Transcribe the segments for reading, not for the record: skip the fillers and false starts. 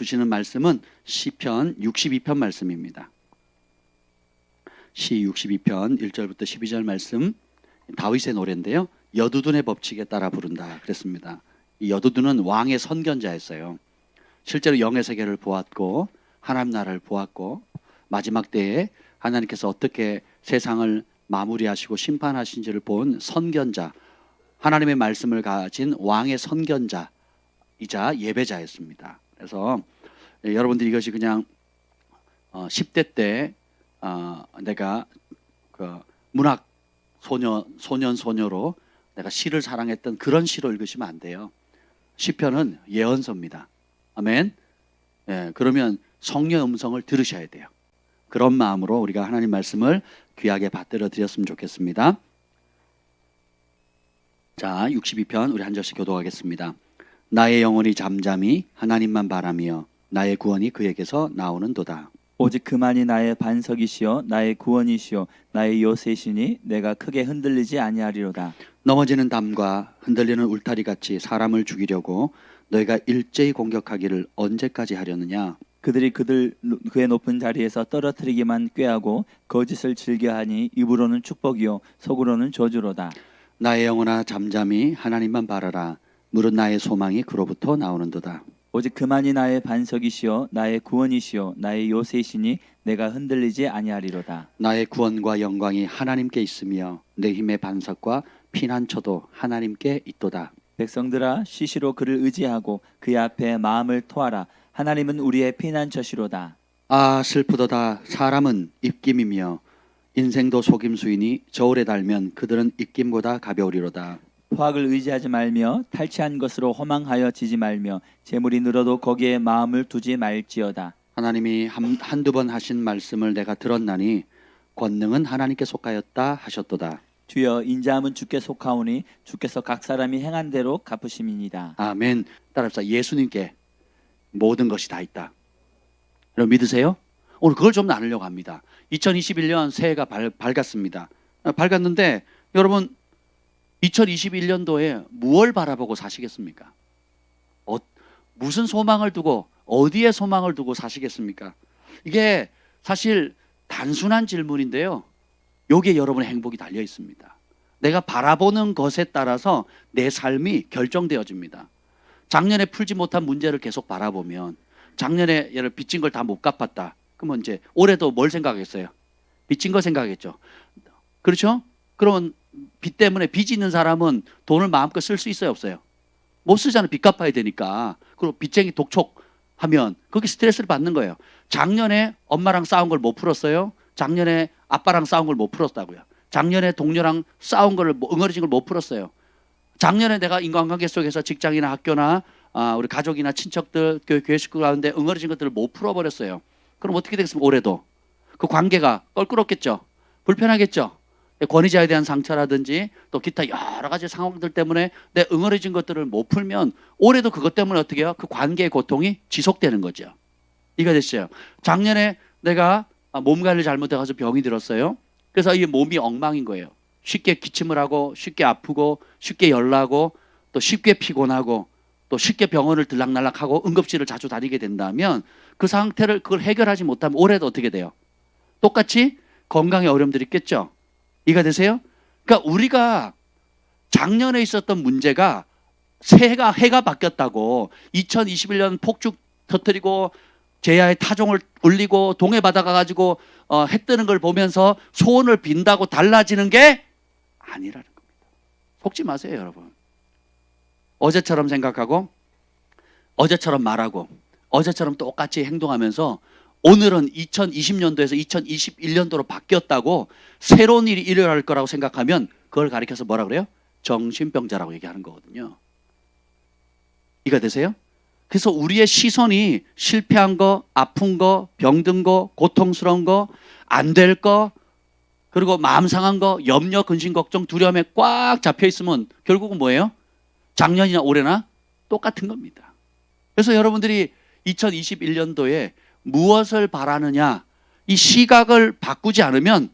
주시는 말씀은 시편 62편 말씀입니다. 시 62편 1절부터 12절 말씀, 다윗의 노래인데요. 여두둔의 법칙에 따라 부른다 그랬습니다. 이 여두둔은 왕의 선견자였어요. 실제로 영의 세계를 보았고 하나님 나라를 보았고 마지막 때에 하나님께서 어떻게 세상을 마무리하시고 심판하신지를 본 선견자, 하나님의 말씀을 가진 왕의 선견자이자 예배자였습니다. 그래서 여러분들이 이것이 그냥 10대 때 내가 그 문학 소녀로 내가 시를 사랑했던 그런 시로 읽으시면 안 돼요. 시편은 예언서입니다. 아멘. 예, 그러면 성령의 음성을 들으셔야 돼요. 그런 마음으로 우리가 하나님 말씀을 귀하게 받들어 드렸으면 좋겠습니다. 자, 62편 우리 한 절씩 교독하겠습니다. 나의 영혼이 잠잠히 하나님만 바라며 나의 구원이 그에게서 나오는도다. 오직 그만이 나의 반석이시요 나의 구원이시요 나의 요새시니 내가 크게 흔들리지 아니하리로다. 넘어지는 담과 흔들리는 울타리같이 사람을 죽이려고 너희가 일제히 공격하기를 언제까지 하려느냐. 그들이 그의 높은 자리에서 떨어뜨리기만 꾀하고 거짓을 즐겨하니 입으로는 축복이요 속으로는 저주로다. 나의 영혼아 잠잠히 하나님만 바라라. 물은 나의 소망이 그로부터 나오는도다. 오직 그만이 나의 반석이시요 나의 구원이시요 나의 요새시니 내가 흔들리지 아니하리로다. 나의 구원과 영광이 하나님께 있으며 내 힘의 반석과 피난처도 하나님께 있도다. 백성들아 시시로 그를 의지하고 그의 앞에 마음을 토하라. 하나님은 우리의 피난처시로다. 아 슬프도다. 사람은 입김이며 인생도 속임수이니 저울에 달면 그들은 입김보다 가벼우리로다. 포악을 의지하지 말며 탈취한 것으로 허망하여 지지 말며 재물이 늘어도 거기에 마음을 두지 말지어다. 하나님이 한두 번 하신 말씀을 내가 들었나니 권능은 하나님께 속하였다 하셨도다. 주여 인자함은 주께 속하오니 주께서 각 사람이 행한 대로 갚으심이니이다. 아멘. 따라합시다. 예수님께 모든 것이 다 있다. 여러분 믿으세요? 오늘 그걸 좀 나누려고 합니다. 2021년 새해가 밝았습니다. 밝았는데 여러분 2021년도에 무엇을 바라보고 사시겠습니까? 무슨 소망을 두고 어디에 소망을 두고 사시겠습니까? 이게 사실 단순한 질문인데요. 여기에 여러분의 행복이 달려 있습니다. 내가 바라보는 것에 따라서 내 삶이 결정되어집니다. 작년에 풀지 못한 문제를 계속 바라보면 작년에 예를 빚진 걸 다 못 갚았다. 그러면 이제 올해도 뭘 생각했어요? 빚진 거 생각했죠. 그렇죠? 그러면 빚 때문에 빚이 있는 사람은 돈을 마음껏 쓸 수 있어요, 없어요? 못 쓰잖아요. 빚 갚아야 되니까. 그리고 빚쟁이 독촉하면 거기 스트레스를 받는 거예요. 작년에 엄마랑 싸운 걸 못 풀었어요. 작년에 아빠랑 싸운 걸 못 풀었다고요. 작년에 동료랑 싸운 걸 응어리진 걸 못 풀었어요. 작년에 내가 인간관계 속에서 직장이나 학교나 우리 가족이나 친척들 교회 식구 가운데 응어리진 것들을 못 풀어버렸어요. 그럼 어떻게 되겠습니까? 올해도 그 관계가 껄끄럽겠죠. 불편하겠죠. 권위자에 대한 상처라든지 또 기타 여러 가지 상황들 때문에 내 응어리진 것들을 못 풀면 올해도 그것 때문에 어떻게 해요? 그 관계의 고통이 지속되는 거죠. 이해가 되시죠? 작년에 내가 몸 관리를 잘못해서 병이 들었어요. 그래서 이 몸이 엉망인 거예요. 쉽게 기침을 하고 쉽게 아프고 쉽게 열나고 또 쉽게 피곤하고 또 쉽게 병원을 들락날락하고 응급실을 자주 다니게 된다면 그 상태를 그걸 해결하지 못하면 올해도 어떻게 돼요? 똑같이 건강에 어려움들이 있겠죠. 이해가 되세요? 그러니까 우리가 작년에 있었던 문제가 해가 바뀌었다고 2021년 폭죽 터뜨리고 제야의 타종을 울리고 동해 바다가 가지고 해 뜨는 걸 보면서 소원을 빈다고 달라지는 게 아니라는 겁니다. 속지 마세요, 여러분. 어제처럼 생각하고 어제처럼 말하고 어제처럼 똑같이 행동하면서 오늘은 2020년도에서 2021년도로 바뀌었다고 새로운 일이 일어날 거라고 생각하면 그걸 가리켜서 뭐라 그래요? 정신병자라고 얘기하는 거거든요. 이해가 되세요? 그래서 우리의 시선이 실패한 거, 아픈 거, 병든 거, 고통스러운 거, 안 될 거, 그리고 마음 상한 거, 염려, 근심, 걱정, 두려움에 꽉 잡혀 있으면 결국은 뭐예요? 작년이나 올해나 똑같은 겁니다. 그래서 여러분들이 2021년도에 무엇을 바라느냐, 이 시각을 바꾸지 않으면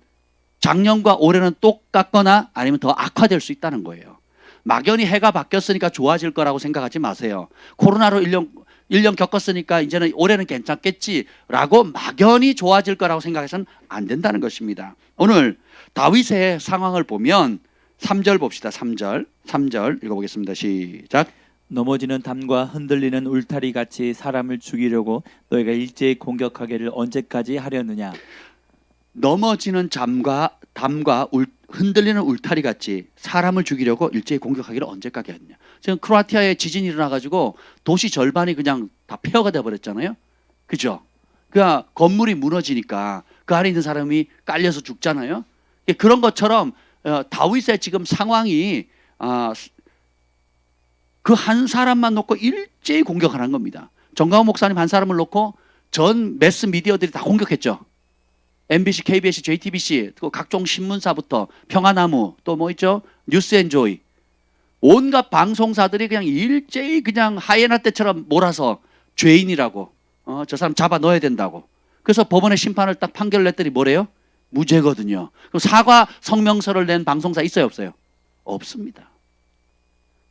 작년과 올해는 똑같거나 아니면 더 악화될 수 있다는 거예요. 막연히 해가 바뀌었으니까 좋아질 거라고 생각하지 마세요. 코로나로 1년 1년 겪었으니까 이제는 올해는 괜찮겠지라고 막연히 좋아질 거라고 생각해서는 안 된다는 것입니다. 오늘 다윗의 상황을 보면 3절 봅시다. 3절 읽어보겠습니다. 시작. 넘어지는 담과 흔들리는 울타리 같이 사람을 죽이려고 너희가 일제히 공격하기를 언제까지 하려느냐. 넘어지는 담과 흔들리는 울타리 같이 사람을 죽이려고 일제히 공격하기를 언제까지 하느냐. 지금 크로아티아에 지진이 일어나가지고 도시 절반이 그냥 다 폐허가 돼버렸잖아요. 그죠? 그러니까 건물이 무너지니까 그 안에 있는 사람이 깔려서 죽잖아요. 그런 것처럼 다윗의 지금 상황이 그 한 사람만 놓고 일제히 공격하는 겁니다. 정강훈 목사님 한 사람을 놓고 전 매스 미디어들이 다 공격했죠. MBC, KBS, JTBC, 또 각종 신문사부터 평화나무, 또 뭐 있죠? 뉴스엔조이, 온갖 방송사들이 그냥 일제히 그냥 하이에나 때처럼 몰아서 죄인이라고, 저 사람 잡아 넣어야 된다고. 그래서 법원의 심판을 딱 판결을 냈더니 뭐래요? 무죄거든요. 그럼 사과 성명서를 낸 방송사 있어요, 없어요? 없습니다.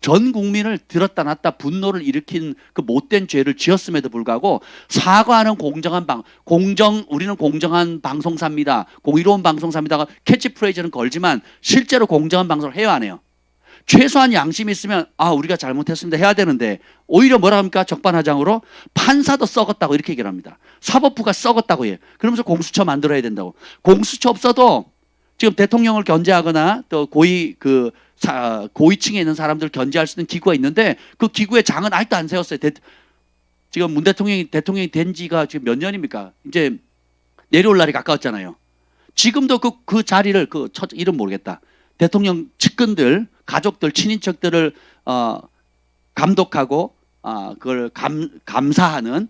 전 국민을 들었다 놨다 분노를 일으킨 그 못된 죄를 지었음에도 불구하고 사과하는 우리는 공정한 방송사입니다. 공의로운 방송사입니다가 캐치프레이즈는 걸지만 실제로 공정한 방송을 해요, 안 해요? 최소한 양심이 있으면 우리가 잘못했습니다 해야 되는데 오히려 뭐라 합니까? 적반하장으로 판사도 썩었다고 이렇게 얘기를 합니다. 사법부가 썩었다고 해요. 그러면서 공수처 만들어야 된다고. 공수처 없어도 지금 대통령을 견제하거나 또 고위층에 있는 사람들을 견제할 수 있는 기구가 있는데 그 기구의 장은 아직도 안 세웠어요. 지금 문 대통령이 된 지가 지금 몇 년입니까? 이제 내려올 날이 가까웠잖아요. 지금도 그 자리를 이름 모르겠다. 대통령 측근들, 가족들, 친인척들을 감독하고 그걸 감시하는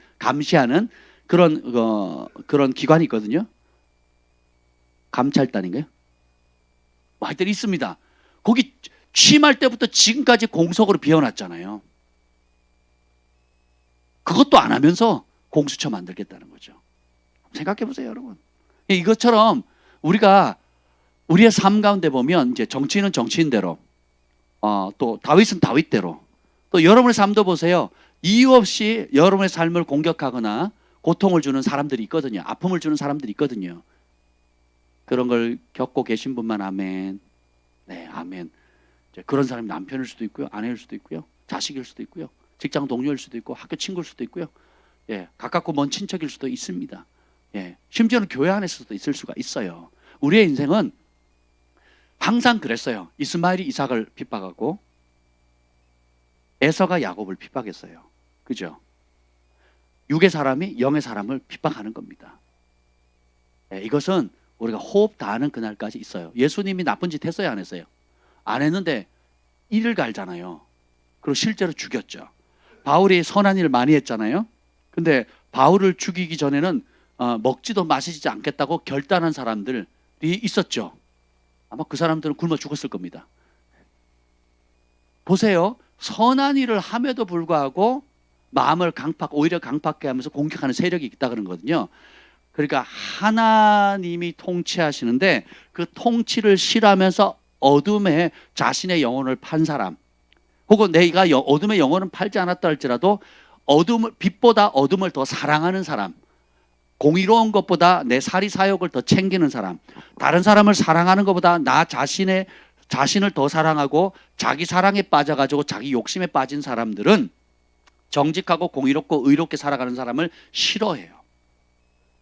그런 기관이 있거든요. 감찰단인가요? 하여튼 있습니다. 거기 취임할 때부터 지금까지 공석으로 비워놨잖아요. 그것도 안 하면서 공수처 만들겠다는 거죠. 생각해 보세요, 여러분. 이것처럼 우리가 우리의 삶 가운데 보면 이제 정치인은 정치인대로, 또 다윗은 다윗대로, 또 여러분의 삶도 보세요. 이유 없이 여러분의 삶을 공격하거나 고통을 주는 사람들이 있거든요. 아픔을 주는 사람들이 있거든요. 그런 걸 겪고 계신 분만 아멘. 네, 아멘. 그런 사람이 남편일 수도 있고요, 아내일 수도 있고요, 자식일 수도 있고요, 직장 동료일 수도 있고, 학교 친구일 수도 있고요. 가깝고 먼 친척일 수도 있습니다. 심지어는 교회 안에서도 있을 수가 있어요. 우리의 인생은 항상 그랬어요. 이스마엘이 이삭을 핍박하고 에서가 야곱을 핍박했어요. 그죠? 육의 사람이 영의 사람을 핍박하는 겁니다. 이것은 우리가 호흡 다하는 그날까지 있어요. 예수님이 나쁜 짓 했어요, 안 했어요? 안 했는데 이를 갈잖아요. 그리고 실제로 죽였죠. 바울이 선한 일을 많이 했잖아요. 근데 바울을 죽이기 전에는 먹지도 마시지 않겠다고 결단한 사람들이 있었죠. 아마 그 사람들은 굶어 죽었을 겁니다. 보세요. 선한 일을 함에도 불구하고 마음을 오히려 강팍하게 하면서 공격하는 세력이 있다 그런 거거든요. 그러니까 하나님이 통치하시는데 그 통치를 싫어하면서 어둠에 자신의 영혼을 판 사람, 혹은 내가 어둠의 영혼은 팔지 않았다 할지라도 빛보다 어둠을 더 사랑하는 사람, 공의로운 것보다 내 사리사욕을 더 챙기는 사람, 다른 사람을 사랑하는 것보다 나 자신을 더 사랑하고 자기 사랑에 빠져가지고 자기 욕심에 빠진 사람들은 정직하고 공의롭고 의롭게 살아가는 사람을 싫어해요.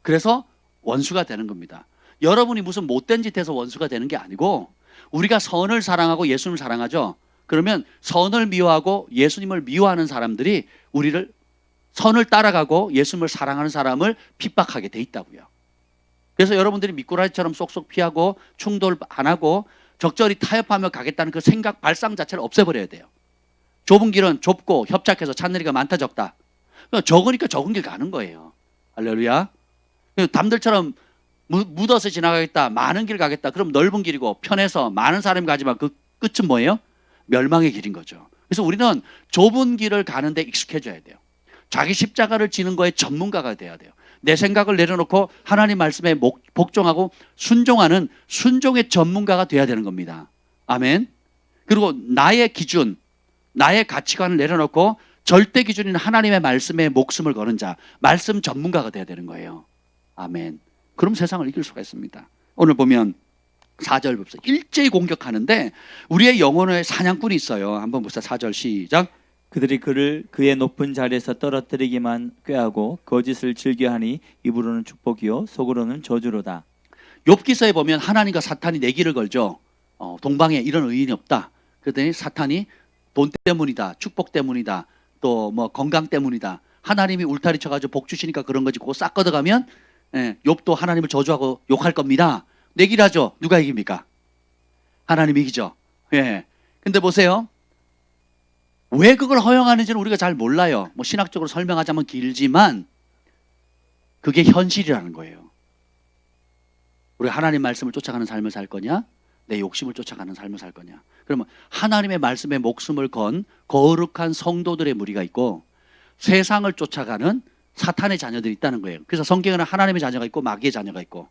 그래서 원수가 되는 겁니다. 여러분이 무슨 못된 짓 해서 원수가 되는 게 아니고 우리가 선을 사랑하고 예수님을 사랑하죠. 그러면 선을 미워하고 예수님을 미워하는 사람들이 우리를 선을 따라가고 예수님을 사랑하는 사람을 핍박하게 돼 있다고요. 그래서 여러분들이 미꾸라지처럼 쏙쏙 피하고 충돌 안 하고 적절히 타협하며 가겠다는 그 생각 발상 자체를 없애버려야 돼요. 좁은 길은 좁고 협착해서 찾는 이가 많다 적다. 적으니까 적은 길 가는 거예요. 할렐루야. 남들처럼 묻어서 지나가겠다, 많은 길 가겠다, 그럼 넓은 길이고 편해서 많은 사람이 가지만 그 끝은 뭐예요? 멸망의 길인 거죠. 그래서 우리는 좁은 길을 가는데 익숙해져야 돼요. 자기 십자가를 지는 거에 전문가가 돼야 돼요. 내 생각을 내려놓고 하나님 말씀에 복종하고 순종하는 순종의 전문가가 돼야 되는 겁니다. 아멘. 그리고 나의 기준, 나의 가치관을 내려놓고 절대 기준인 하나님의 말씀에 목숨을 거는 자, 말씀 전문가가 돼야 되는 거예요. 아멘. 그럼 세상을 이길 수가 있습니다. 오늘 보면 4절 봅시다. 일제히 공격하는데 우리의 영혼의 사냥꾼이 있어요. 한번 봅시다. 4절 시작. 그들이 그를 그의 높은 자리에서 떨어뜨리기만 꾀하고 거짓을 즐겨하니 입으로는 축복이요 속으로는 저주로다. 욥기서에 보면 하나님과 사탄이 내기를 걸죠. 동방에 이런 의인이 없다. 그랬더니 사탄이 돈 때문이다, 축복 때문이다, 또 뭐 건강 때문이다. 하나님이 울타리 쳐가지고 복 주시니까 그런 거지. 그거 싹 걷어가면 욥도 하나님을 저주하고 욕할 겁니다. 내기를 하죠. 누가 이깁니까? 하나님이 이기죠. 예. 근데 보세요. 왜 그걸 허용하는지는 우리가 잘 몰라요. 뭐 신학적으로 설명하자면 길지만 그게 현실이라는 거예요. 우리가 하나님 말씀을 쫓아가는 삶을 살 거냐? 내 욕심을 쫓아가는 삶을 살 거냐? 그러면 하나님의 말씀에 목숨을 건 거룩한 성도들의 무리가 있고 세상을 쫓아가는 사탄의 자녀들이 있다는 거예요. 그래서 성경에는 하나님의 자녀가 있고 마귀의 자녀가 있고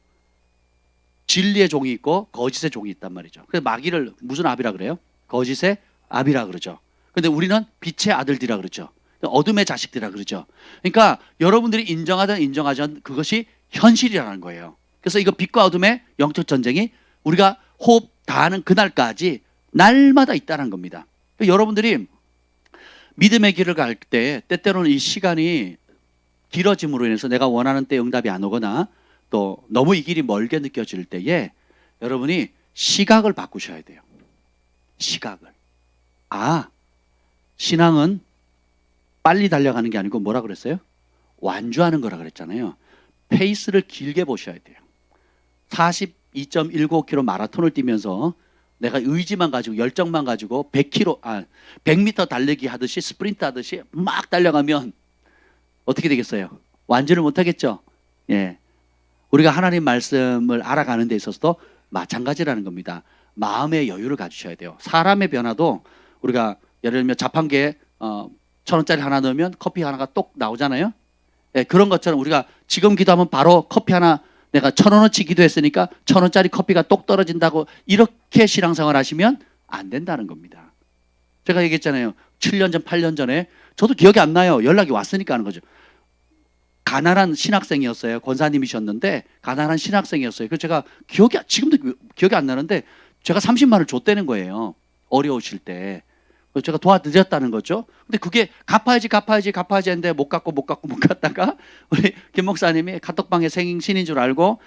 진리의 종이 있고 거짓의 종이 있단 말이죠. 그래서 마귀를 무슨 아비라 그래요? 거짓의 아비라 그러죠. 근데 우리는 빛의 아들들이라 그러죠. 어둠의 자식들이라 그러죠. 그러니까 여러분들이 인정하든 인정하지 않든 그것이 현실이라는 거예요. 그래서 이거 빛과 어둠의 영적 전쟁이 우리가 호흡 다하는 그날까지 날마다 있다는 겁니다. 그러니까 여러분들이 믿음의 길을 갈 때 때때로는 이 시간이 길어짐으로 인해서 내가 원하는 때 응답이 안 오거나 또 너무 이 길이 멀게 느껴질 때에 여러분이 시각을 바꾸셔야 돼요. 시각을. 신앙은 빨리 달려가는 게 아니고 뭐라 그랬어요? 완주하는 거라 그랬잖아요. 페이스를 길게 보셔야 돼요. 42.195km 마라톤을 뛰면서 내가 의지만 가지고 열정만 가지고 100m 달리기 하듯이 스프린트 하듯이 막 달려가면 어떻게 되겠어요? 완주를 못 하겠죠. 예. 우리가 하나님 말씀을 알아가는 데 있어서도 마찬가지라는 겁니다. 마음의 여유를 가지셔야 돼요. 사람의 변화도 우리가 예를 들면 자판기에 1,000원짜리 하나 넣으면 커피 하나가 똑 나오잖아요. 예, 그런 것처럼 우리가 지금 기도하면 바로 커피 하나 내가 1,000원어치 기도했으니까 1,000원짜리 커피가 똑 떨어진다고 이렇게 신앙생활 하시면 안 된다는 겁니다. 제가 얘기했잖아요. 7년 전, 8년 전에 저도 기억이 안 나요. 연락이 왔으니까 하는 거죠. 가난한 신학생이었어요. 권사님이셨는데 가난한 신학생이었어요. 그래서 제가 지금도 기억이 안 나는데 제가 30만 원을 줬다는 거예요. 어려우실 때. 그래서 제가 도와드렸다는 거죠. 근데 그게 갚아야지 했는데 못 갚다가 우리 김 목사님이 카톡방에 생신인 줄 알고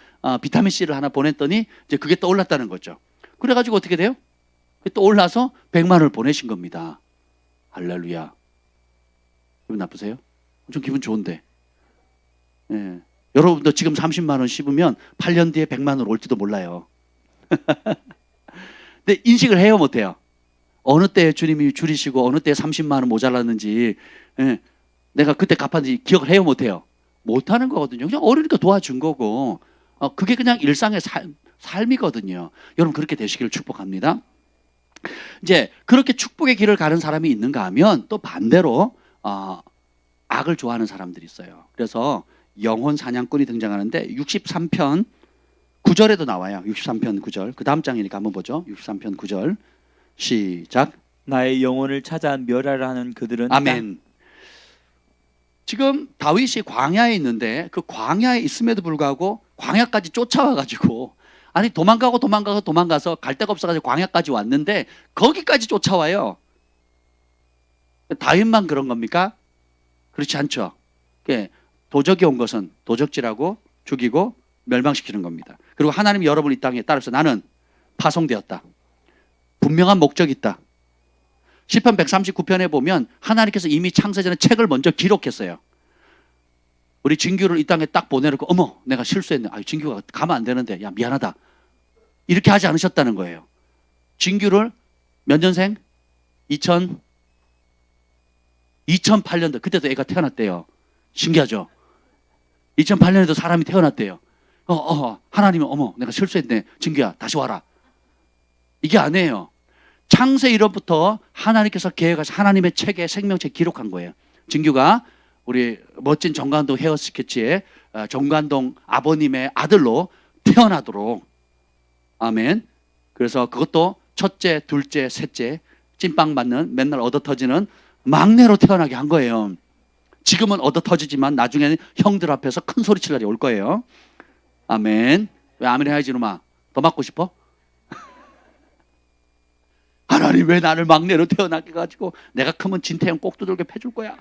비타민C를 하나 보냈더니 이제 그게 떠올랐다는 거죠. 그래가지고 어떻게 돼요? 또 올라서 100만 원을 보내신 겁니다. 할렐루야. 기분 나쁘세요? 좀 기분 좋은데. 예. 여러분도 지금 30만 원 씹으면 8년 뒤에 100만 원 올지도 몰라요. 근데 인식을 해요, 못해요? 어느 때 주님이 줄이시고 어느 때 30만 원 모자랐는지 내가 그때 갚았는지 기억을 해요, 못해요? 못하는 거거든요. 그냥 어려우니까 도와준 거고 그게 그냥 일상의 삶이거든요. 여러분 그렇게 되시기를 축복합니다. 이제 그렇게 축복의 길을 가는 사람이 있는가 하면 또 반대로 악을 좋아하는 사람들이 있어요. 그래서 영혼 사냥꾼이 등장하는데 63편 9절에도 나와요. 63편 9절. 그 다음 장이니까 한번 보죠. 63편 9절. 시작. 나의 영혼을 찾아 멸하라 하는 그들은 아멘. 지금 다윗이 광야에 있는데 그 광야에 있음에도 불구하고 광야까지 쫓아와가지고 아니 도망가서 갈 데가 없어가지고 광야까지 왔는데 거기까지 쫓아와요. 다윗만 그런 겁니까? 그렇지 않죠. 도적이 온 것은 도적질하고 죽이고 멸망시키는 겁니다. 그리고 하나님이 여러분 이 땅에 따라서 나는 파송되었다. 분명한 목적이 있다. 시편 139편에 보면 하나님께서 이미 창세전에 책을 먼저 기록했어요. 우리 진규를 이 땅에 딱 보내놓고 어머 내가 실수했네. 진규가 가면 안 되는데 야 미안하다. 이렇게 하지 않으셨다는 거예요. 진규를 몇 년생? 2008년도 그때도 애가 태어났대요. 신기하죠? 2008년에도 사람이 태어났대요. 하나님은 어머 내가 실수했네. 진규야 다시 와라. 이게 아니에요. 창세 이로부터 하나님께서 계획하신 하나님의 책에 생명책 기록한 거예요. 진규가 우리 멋진 정관동 헤어 스케치의 정관동 아버님의 아들로 태어나도록 아멘. 그래서 그것도 첫째, 둘째, 셋째 찐빵 맞는 맨날 얻어 터지는 막내로 태어나게 한 거예요. 지금은 얻어 터지지만 나중에는 형들 앞에서 큰 소리 칠 날이 올 거예요. 아멘. 왜 아멘 해야지 놈아? 더 맞고 싶어? 하나님 왜 나를 막내로 태어나게 가지고 내가 크면 진태형 꼭 두들겨 패줄 거야.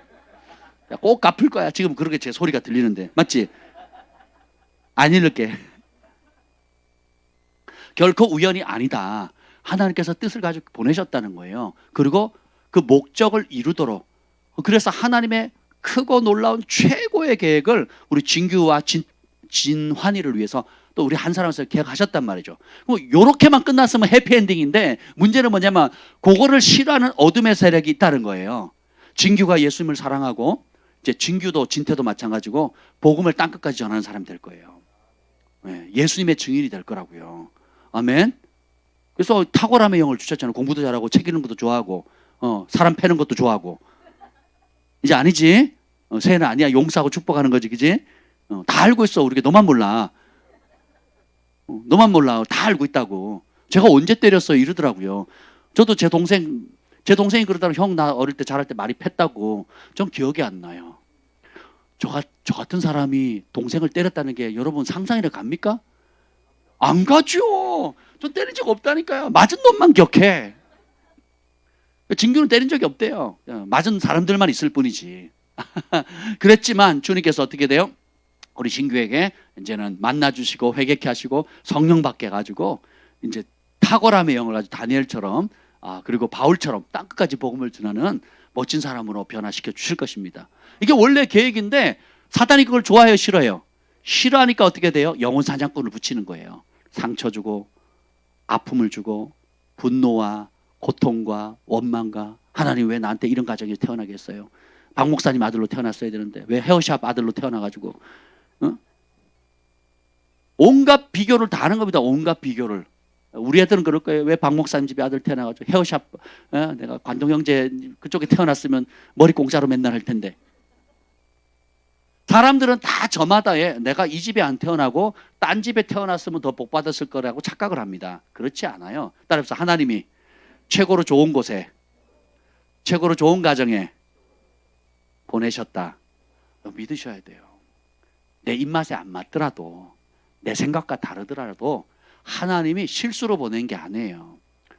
꼭 갚을 거야. 지금 그렇게 제 소리가 들리는데 맞지? 안 읽을게. 결코 우연이 아니다. 하나님께서 뜻을 가지고 보내셨다는 거예요. 그리고 그 목적을 이루도록, 그래서 하나님의 크고 놀라운 최고의 계획을 우리 진규와 진환이를 위해서 또 우리 한 사람에서 계획하셨단 말이죠. 요렇게만 끝났으면 해피엔딩인데 문제는 뭐냐면 그거를 싫어하는 어둠의 세력이 있다는 거예요. 진규가 예수님을 사랑하고 이제 진규도 진태도 마찬가지고 복음을 땅끝까지 전하는 사람이 될 거예요. 예수님의 증인이 될 거라고요. 아멘. 그래서 탁월함의 영을 주셨잖아요. 공부도 잘하고 책 읽는 것도 좋아하고 사람 패는 것도 좋아하고. 이제 아니지? 새해는 아니야. 용서하고 축복하는 거지, 그지? 다 알고 있어. 우리가 너만 몰라. 너만 몰라. 다 알고 있다고. 제가 언제 때렸어요? 이러더라고요. 저도 제 동생이 그러더라고요. 형 나 어릴 때 잘할 때 많이 팼다고. 전 기억이 안 나요. 저 같은 사람이 동생을 때렸다는 게 여러분 상상이나 갑니까? 안 가죠. 전 때린 적 없다니까요. 맞은 놈만 기억해. 진규는 때린 적이 없대요. 맞은 사람들만 있을 뿐이지. 그랬지만 주님께서 어떻게 돼요? 우리 진규에게 이제는 만나주시고 회개케 하시고 성령 받게 해가지고 이제 탁월함의 영을 가지고 다니엘처럼 그리고 바울처럼 땅끝까지 복음을 전하는 멋진 사람으로 변화시켜 주실 것입니다. 이게 원래 계획인데 사단이 그걸 좋아해요, 싫어해요? 싫어하니까 어떻게 돼요? 영혼 사냥꾼을 붙이는 거예요. 상처 주고 아픔을 주고 분노와 고통과 원망과 하나님 왜 나한테 이런 가정이 태어나게 했어요? 박 목사님 아들로 태어났어야 되는데 왜 헤어샵 아들로 태어나가지고 온갖 비교를 다 하는 겁니다. 온갖 비교를. 우리 애들은 그럴 거예요. 왜 박 목사님 집에 아들 태어나가지고 헤어샵 내가 관동 형제 그쪽에 태어났으면 머리 공짜로 맨날 할 텐데. 사람들은 다 저마다 내가 이 집에 안 태어나고 딴 집에 태어났으면 더 복 받았을 거라고 착각을 합니다. 그렇지 않아요. 따라서 하나님이 최고로 좋은 곳에 최고로 좋은 가정에 보내셨다. 믿으셔야 돼요. 내 입맛에 안 맞더라도 내 생각과 다르더라도 하나님이 실수로 보낸 게 아니에요.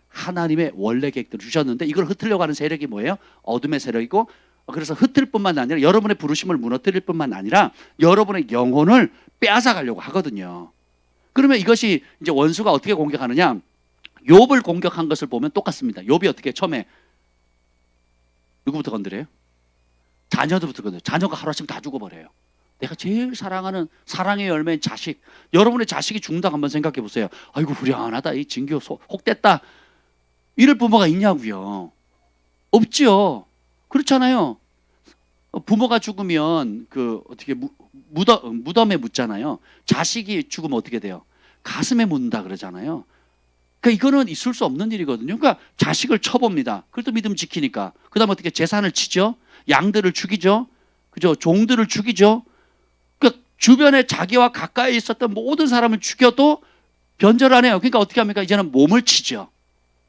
하나님의 원래 계획대로 주셨는데 이걸 흐트려고 하는 세력이 뭐예요? 어둠의 세력이고, 그래서 흩을 뿐만 아니라 여러분의 부르심을 무너뜨릴 뿐만 아니라 여러분의 영혼을 빼앗아 가려고 하거든요. 그러면 이것이 이제 원수가 어떻게 공격하느냐? 욥을 공격한 것을 보면 똑같습니다. 욥이 어떻게 처음에 누구부터 건드려요? 자녀들부터 건드려요. 자녀가 하루아침 다 죽어버려요. 내가 제일 사랑하는 사랑의 열매인 자식. 여러분의 자식이 죽는다고 한번 생각해 보세요. 아이고 불안하다. 이 진규 혹됐다. 이럴 부모가 있냐고요. 없지요. 그렇잖아요. 부모가 죽으면 어떻게 무덤에 묻잖아요. 자식이 죽으면 어떻게 돼요? 가슴에 묻는다 그러잖아요. 그러니까 이거는 있을 수 없는 일이거든요. 그러니까 자식을 쳐봅니다. 그래도 믿음 지키니까. 그다음 어떻게 재산을 치죠? 양들을 죽이죠. 그죠? 종들을 죽이죠. 그러니까 주변에 자기와 가까이 있었던 모든 사람을 죽여도 변절 안 해요. 그러니까 어떻게 합니까? 이제는 몸을 치죠.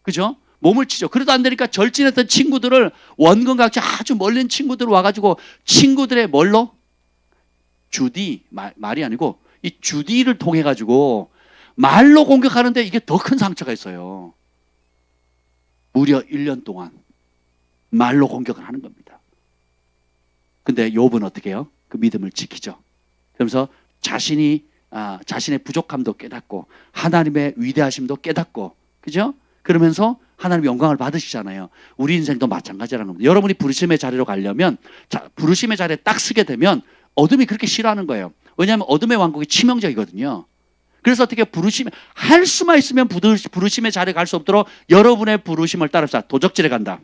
그죠? 몸을 치죠. 그래도 안 되니까 절친했던 친구들을 원근각지 아주 멀린 친구들 와가지고 친구들의 뭘로? 주디, 말이 아니고 이 주디를 통해 가지고 말로 공격하는데 이게 더 큰 상처가 있어요. 무려 1년 동안 말로 공격을 하는 겁니다. 근데 욥은 어떻게 해요? 그 믿음을 지키죠. 그러면서 자신의 부족함도 깨닫고 하나님의 위대하심도 깨닫고, 그죠? 그러면서 하나님 영광을 받으시잖아요. 우리 인생도 마찬가지라는 겁니다. 여러분이 부르심의 자리로 가려면, 부르심의 자리에 딱 서게 되면 어둠이 그렇게 싫어하는 거예요. 왜냐하면 어둠의 왕국이 치명적이거든요. 그래서 어떻게 할 수만 있으면 부르심의 자리에 갈 수 없도록 여러분의 부르심을 따라서 도적질에 간다.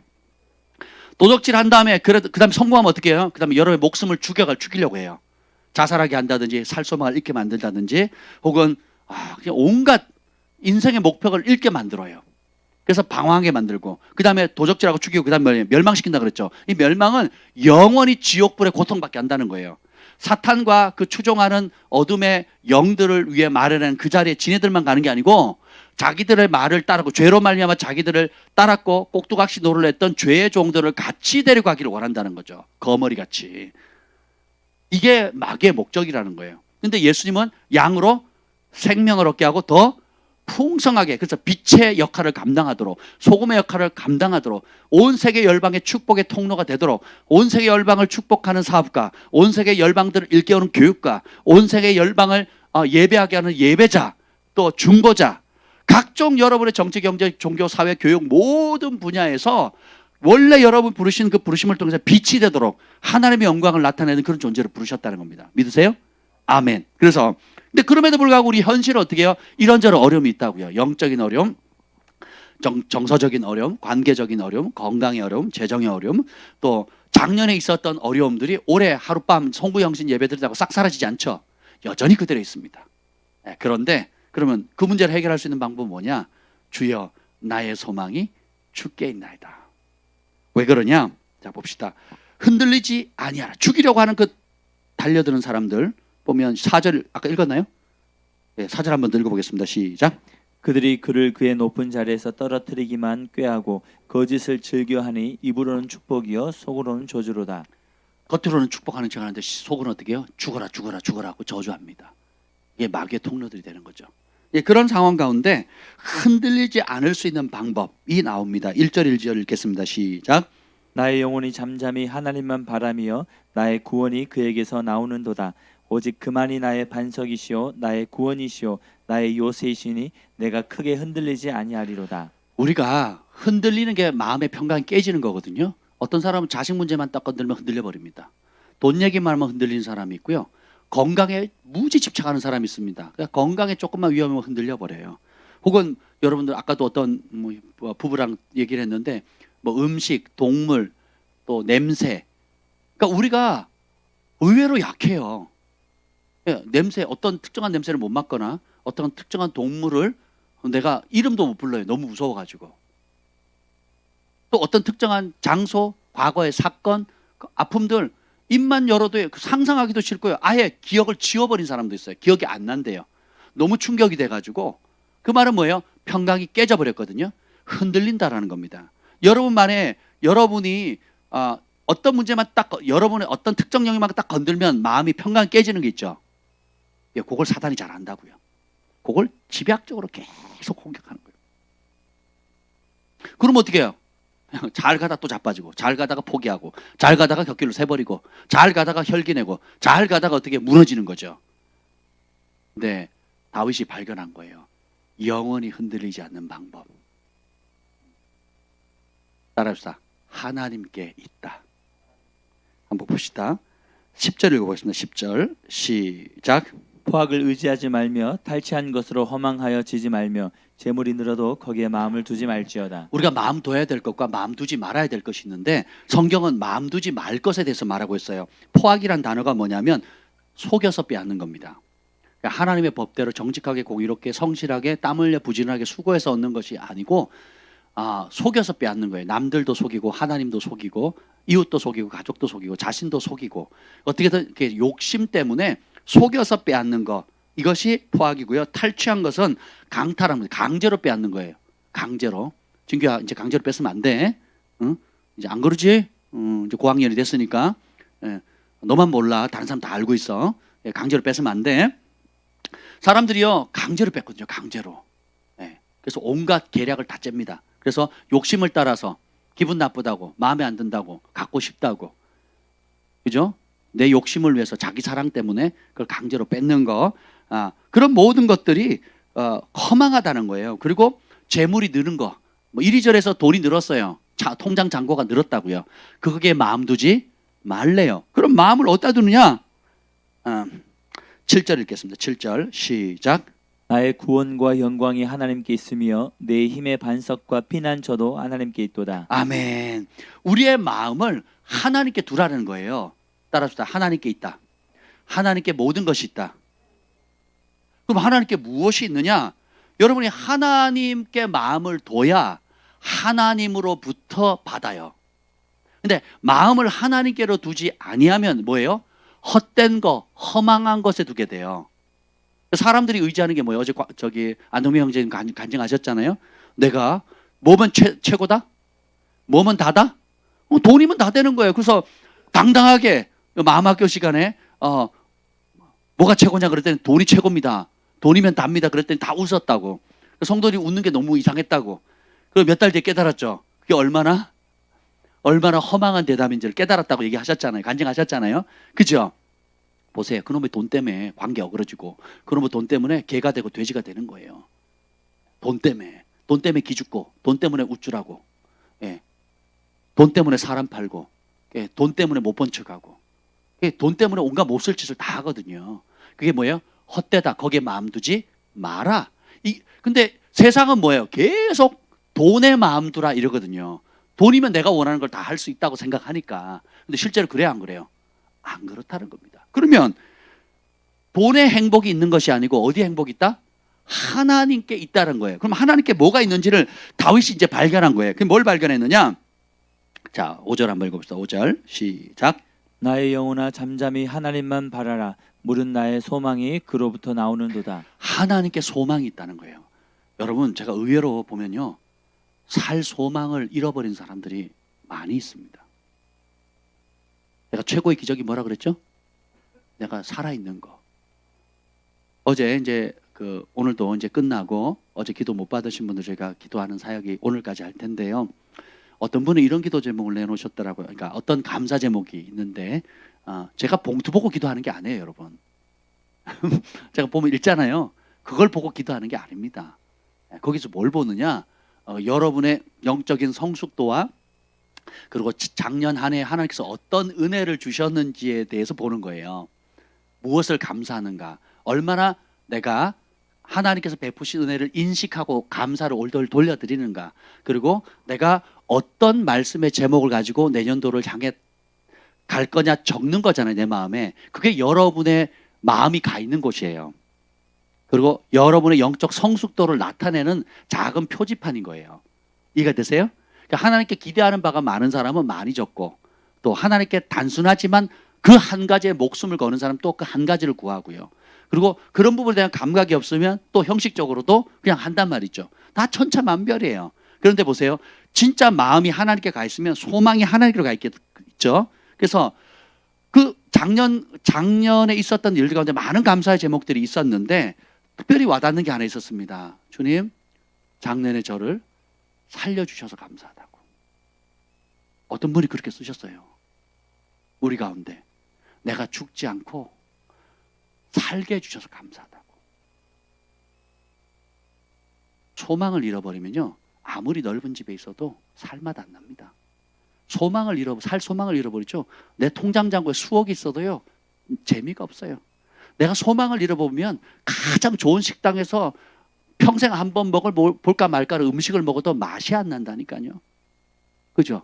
도적질 한 다음에 그다음에 성공하면 어떻게 해요? 그다음에 여러분의 목숨을 죽이려고 해요. 자살하게 한다든지 살소망을 잃게 만든다든지 혹은 그냥 온갖 인생의 목표를 잃게 만들어요. 그래서 방황하게 만들고 그다음에 도적질하고 죽이고 그다음에 멸망시킨다 그랬죠. 이 멸망은 영원히 지옥불의 고통받게 한다는 거예요. 사탄과 그 추종하는 어둠의 영들을 위해 마련한 그 자리에 지네들만 가는 게 아니고 자기들의 말을 따르고 죄로 말미암아 자기들을 따랐고 꼭두각시 노를 했던 죄의 종들을 같이 데려가기를 원한다는 거죠. 거머리 같이. 이게 마귀의 목적이라는 거예요. 근데 예수님은 양으로 생명을 얻게 하고 더 풍성하게, 그래서 빛의 역할을 감당하도록, 소금의 역할을 감당하도록, 온 세계 열방의 축복의 통로가 되도록, 온 세계 열방을 축복하는 사업가, 온 세계 열방들을 일깨우는 교육가, 온 세계 열방을 예배하게 하는 예배자, 또 중보자, 각종 여러분의 정치, 경제, 종교, 사회, 교육 모든 분야에서 원래 여러분 부르신 그 부르심을 통해서 빛이 되도록 하나님의 영광을 나타내는 그런 존재를 부르셨다는 겁니다. 믿으세요? 아멘. 그래서 근데 그럼에도 불구하고 우리 현실은 어떻게 해요? 이런저런 어려움이 있다고요. 영적인 어려움, 정서적인 어려움, 관계적인 어려움, 건강의 어려움, 재정의 어려움, 또 작년에 있었던 어려움들이 올해 하룻밤 송구영신 예배 드리다고 싹 사라지지 않죠. 여전히 그대로 있습니다. 그런데 그러면 그 문제를 해결할 수 있는 방법은 뭐냐? 주여 나의 소망이 주께 있나이다. 왜 그러냐? 자 봅시다. 흔들리지 아니하라. 죽이려고 하는 그 달려드는 사람들 보면 4절 아까 읽었나요? 네, 4절 한번 읽어보겠습니다. 시작. 그들이 그를 그의 높은 자리에서 떨어뜨리기만 꾀하고 거짓을 즐겨하니 입으로는 축복이요 속으로는 저주로다. 겉으로는 축복하는 척 하는데 속은 어떻게 해요? 죽어라 죽어라 죽어라 하고 저주합니다. 이게 마귀의 통로들이 되는 거죠. 예, 그런 상황 가운데 흔들리지 않을 수 있는 방법이 나옵니다. 1절 1절 읽겠습니다. 시작. 나의 영혼이 잠잠히 하나님만 바라며 나의 구원이 그에게서 나오는도다. 오직 그만이 나의 반석이시오 나의 구원이시오 나의 요새이시니 내가 크게 흔들리지 아니하리로다. 우리가 흔들리는 게 마음의 평강이 깨지는 거거든요. 어떤 사람은 자식 문제만 딱 건들면 흔들려 버립니다. 돈 얘기만 하면 흔들리는 사람이 있고요. 건강에 무지 집착하는 사람이 있습니다. 그러니까 건강에 조금만 위험하면 흔들려 버려요. 혹은 여러분들 아까도 어떤 부부랑 얘기를 했는데 뭐 음식, 동물, 또 냄새. 그러니까 우리가 의외로 약해요. 냄새, 어떤 특정한 냄새를 못 맡거나 어떤 특정한 동물을 내가 이름도 못 불러요. 너무 무서워가지고. 또 어떤 특정한 장소, 과거의 사건, 아픔들 입만 열어도 상상하기도 싫고요. 아예 기억을 지워버린 사람도 있어요. 기억이 안 난대요. 너무 충격이 돼가지고. 그 말은 뭐예요? 평강이 깨져버렸거든요. 흔들린다라는 겁니다. 여러분만에 여러분이 어떤 문제만 딱 여러분의 어떤 특정 영역만 딱 건들면 마음이 평강이 깨지는 게 있죠. 그걸 사단이 잘 안다고요. 그걸 집약적으로 계속 공격하는 거예요. 그럼 어떻게 해요? 잘 가다 또 자빠지고, 잘 가다가 포기하고, 잘 가다가 곁길로 새버리고, 잘 가다가 혈기내고, 잘 가다가 어떻게 무너지는 거죠. 근데 다윗이 발견한 거예요. 영원히 흔들리지 않는 방법. 따라합시다. 하나님께 있다. 한번 봅시다. 10절 읽어보겠습니다. 10절 시작. 포악을 의지하지 말며 탈취한 것으로 허망하여 지지 말며 재물이 늘어도 거기에 마음을 두지 말지어다. 우리가 마음 둬야 될 것과 마음 두지 말아야 될 것이 있는데 성경은 마음 두지 말 것에 대해서 말하고 있어요. 포악이란 단어가 뭐냐면 속여서 빼앗는 겁니다. 그러니까 하나님의 법대로 정직하게 공의롭게 성실하게 땀 흘려 부지런하게 수고해서 얻는 것이 아니고 속여서 빼앗는 거예요. 남들도 속이고 하나님도 속이고 이웃도 속이고 가족도 속이고 자신도 속이고 어떻게든 이렇게 욕심 때문에 속여서 빼앗는 것, 이것이 포악이고요. 탈취한 것은 강탈합니다. 강제로 빼앗는 거예요. 강제로. 진규야 이제 강제로 뺏으면 안 돼. 응? 이제 안 그러지? 이제 고학년이 됐으니까. 너만 몰라. 다른 사람 다 알고 있어. 강제로 뺏으면 안 돼. 사람들이요 강제로 뺏거든요. 강제로. 그래서 온갖 계략을 다 잽니다. 그래서 욕심을 따라서 기분 나쁘다고, 마음에 안 든다고, 갖고 싶다고, 그죠? 내 욕심을 위해서 자기 사랑 때문에 그걸 강제로 뺏는 거, 그런 모든 것들이 허망하다는 거예요. 그리고 재물이 느는 거, 뭐 이리저리해서 돈이 늘었어요. 통장 잔고가 늘었다고요. 그게 마음 두지 말래요. 그럼 마음을 어디다 두느냐? 7절 읽겠습니다. 7절 시작. 나의 구원과 영광이 하나님께 있으며 내 힘의 반석과 피난처도 하나님께 있도다. 아멘. 우리의 마음을 하나님께 두라는 거예요. 따라합시다. 하나님께 있다. 하나님께 모든 것이 있다. 그럼 하나님께 무엇이 있느냐? 여러분이 하나님께 마음을 둬야 하나님으로부터 받아요. 근데 마음을 하나님께로 두지 아니하면 뭐예요? 헛된 거, 허망한 것에 두게 돼요. 사람들이 의지하는 게 뭐예요? 어제 저기 안동민 형제님 간증하셨잖아요. 내가 뭐면 최고다? 뭐면 다다? 돈이면 다 되는 거예요. 그래서 당당하게 마음학교 시간에 뭐가 최고냐 그랬더니 돈이 최고입니다. 돈이면 답니다. 그랬더니 다 웃었다고. 성도들이 웃는 게 너무 이상했다고. 그리고 몇 달 뒤에 깨달았죠. 그게 얼마나 허망한 대답인지를 깨달았다고 얘기하셨잖아요. 간증하셨잖아요. 그죠? 보세요. 그놈의 돈 때문에 관계 어그러지고 그놈의 돈 때문에 개가 되고 돼지가 되는 거예요. 돈 때문에 기죽고 돈 때문에 우쭐하고 예. 돈 때문에 사람 팔고 예. 돈 때문에 못 본 척하고 예. 돈 때문에 온갖 몹쓸 짓을 다 하거든요. 그게 뭐예요? 헛되다. 거기에 마음 두지 마라. 근데 세상은 뭐예요? 계속 돈에 마음 두라 이러거든요. 돈이면 내가 원하는 걸 다 할 수 있다고 생각하니까. 근데 실제로 그래요, 안 그래요? 안 그렇다는 겁니다. 그러면 돈에 행복이 있는 것이 아니고 어디에 행복이 있다? 하나님께 있다는 거예요. 그럼 하나님께 뭐가 있는지를 다윗이 이제 발견한 거예요. 그럼 뭘 발견했느냐? 자, 5절 한번 읽어봅시다. 5절 시작. 나의 영혼아 잠잠히 하나님만 바라라. 물은 나의 소망이 그로부터 나오는도다. 하나님께 소망이 있다는 거예요. 여러분, 제가 의외로 보면요, 살 소망을 잃어버린 사람들이 많이 있습니다. 내가 최고의 기적이 뭐라 그랬죠? 내가 살아있는 거. 어제 이제 오늘도 이제 끝나고 어제 기도 못 받으신 분들 저희가 기도하는 사역이 오늘까지 할 텐데요. 어떤 분은 이런 기도 제목을 내놓으셨더라고요. 그러니까 어떤 감사 제목이 있는데 제가 봉투 보고 기도하는 게 아니에요, 여러분. 제가 보면 읽잖아요. 그걸 보고 기도하는 게 아닙니다. 거기서 뭘 보느냐? 여러분의 영적인 성숙도와 그리고 작년 한 해 하나님께서 어떤 은혜를 주셨는지에 대해서 보는 거예요. 무엇을 감사하는가? 얼마나 내가 하나님께서 베푸신 은혜를 인식하고 감사를 올돌 돌려드리는가? 그리고 내가 어떤 말씀의 제목을 가지고 내년도를 향해 갈 거냐 적는 거잖아요, 내 마음에. 그게 여러분의 마음이 가 있는 곳이에요. 그리고 여러분의 영적 성숙도를 나타내는 작은 표지판인 거예요. 이해가 되세요? 그러니까 하나님께 기대하는 바가 많은 사람은 많이 적고, 또 하나님께 단순하지만 그 한 가지에 목숨을 거는 사람 또 그 한 가지를 구하고요. 그리고 그런 부분에 대한 감각이 없으면 또 형식적으로도 그냥 한단 말이죠. 다 천차만별이에요. 그런데 보세요. 진짜 마음이 하나님께 가 있으면 소망이 하나님께로 가 있겠죠. 그래서 그 작년에 있었던 일들 가운데 많은 감사의 제목들이 있었는데 특별히 와닿는 게 하나 있었습니다. 주님, 작년에 저를 살려주셔서 감사하다고. 어떤 분이 그렇게 쓰셨어요. 우리 가운데 내가 죽지 않고 살게 해주셔서 감사하다고. 소망을 잃어버리면요, 아무리 넓은 집에 있어도 살맛 안 납니다. 살 소망을 잃어버리죠. 내 통장 잔고에 수억이 있어도요, 재미가 없어요. 내가 소망을 잃어보면 가장 좋은 식당에서 평생 한 번 볼까 말까 음식을 먹어도 맛이 안 난다니까요. 그죠?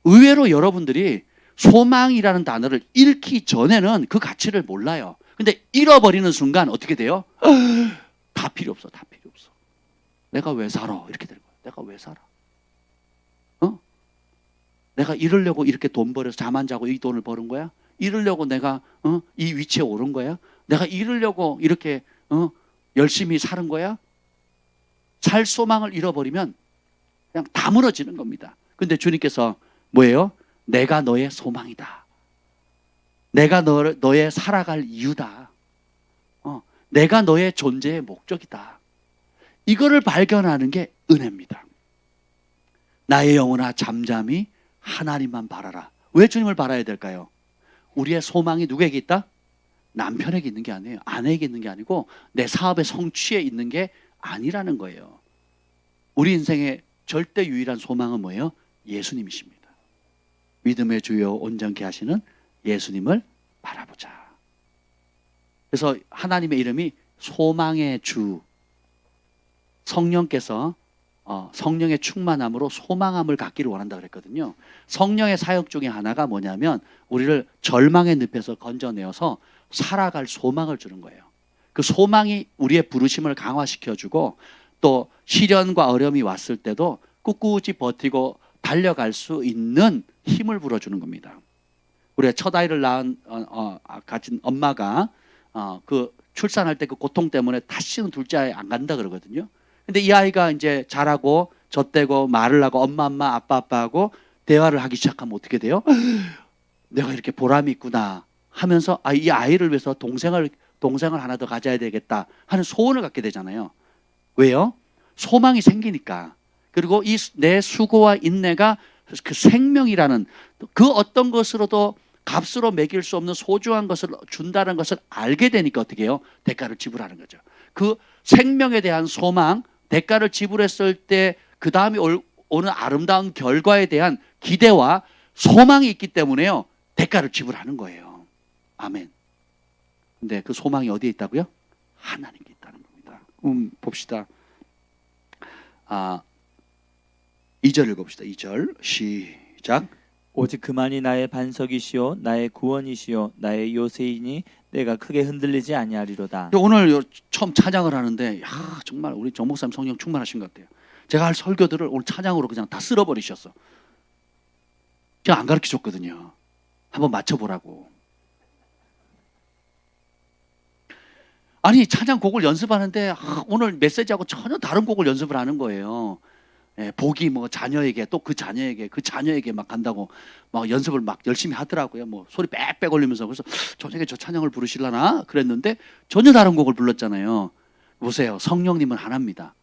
의외로 여러분들이 소망이라는 단어를 잃기 전에는 그 가치를 몰라요. 근데 잃어버리는 순간 어떻게 돼요? 다 필요 없어. 다 필요 없어. 내가 왜 살아? 이렇게 되는 거야. 내가 왜 살아? 내가 이러려고 이렇게 돈 벌여서 잠 안 자고 이 돈을 버는 거야? 이러려고 내가 이 위치에 오른 거야? 내가 이러려고 이렇게 열심히 사는 거야? 살 소망을 잃어버리면 그냥 다 무너지는 겁니다. 근데 주님께서 뭐예요? 내가 너의 소망이다. 내가 너의 살아갈 이유다. 내가 너의 존재의 목적이다. 이거를 발견하는 게 은혜입니다. 나의 영혼아 잠잠히 하나님만 바라라. 왜 주님을 바라야 될까요? 우리의 소망이 누구에게 있다? 남편에게 있는 게 아니에요. 아내에게 있는 게 아니고 내 사업의 성취에 있는 게 아니라는 거예요. 우리 인생의 절대 유일한 소망은 뭐예요? 예수님이십니다. 믿음의 주요 온전케 하시는 예수님을 바라보자. 그래서 하나님의 이름이 소망의 주. 성령께서 성령의 충만함으로 소망함을 갖기를 원한다 그랬거든요. 성령의 사역 중에 하나가 뭐냐면 우리를 절망의 늪에서 건져내어서 살아갈 소망을 주는 거예요. 그 소망이 우리의 부르심을 강화시켜주고 또 시련과 어려움이 왔을 때도 꿋꿋이 버티고 달려갈 수 있는 힘을 불어주는 겁니다. 우리가 첫 아이를 가진 엄마가 그 출산할 때 그 고통 때문에 다시는 둘째 아이 안 간다 그러거든요. 근데 이 아이가 이제 자라고 젖대고 말을 하고 엄마 엄마 아빠 아빠 하고 대화를 하기 시작하면 어떻게 돼요? 내가 이렇게 보람이 있구나 하면서 이 아이를 위해서 동생을 하나 더 가져야 되겠다 하는 소원을 갖게 되잖아요. 왜요? 소망이 생기니까. 그리고 이 내 수고와 인내가 그 생명이라는 그 어떤 것으로도 값으로 매길 수 없는 소중한 것을 준다는 것을 알게 되니까 어떻게 해요? 대가를 지불하는 거죠. 그 생명에 대한 소망, 대가를 지불했을 때 그 다음에 오는 아름다운 결과에 대한 기대와 소망이 있기 때문에요. 대가를 지불하는 거예요. 아멘. 근데 그 소망이 어디에 있다고요? 하나님께 있다는 겁니다. 봅시다. 2절 읽어봅시다. 2절 시작. 오직 그만이 나의 반석이시요 나의 구원이시요 나의 요새이니 내가 크게 흔들리지 아니하리로다. 오늘 처음 찬양을 하는데 정말 우리 정 목사님 성령 충만하신 것 같아요. 제가 할 설교들을 오늘 찬양으로 그냥 다 쓸어버리셨어. 제가 안 가르쳐줬거든요. 한번 맞춰보라고. 아니 찬양 곡을 연습하는데 오늘 메시지하고 전혀 다른 곡을 연습을 하는 거예요. 복이 뭐 자녀에게 또 그 자녀에게 막 간다고 막 연습을 막 열심히 하더라고요. 뭐 소리 빽빽 올리면서. 그래서 저녁에 저 찬양을 부르실라나 그랬는데 전혀 다른 곡을 불렀잖아요. 보세요. 성령님은 하나입니다.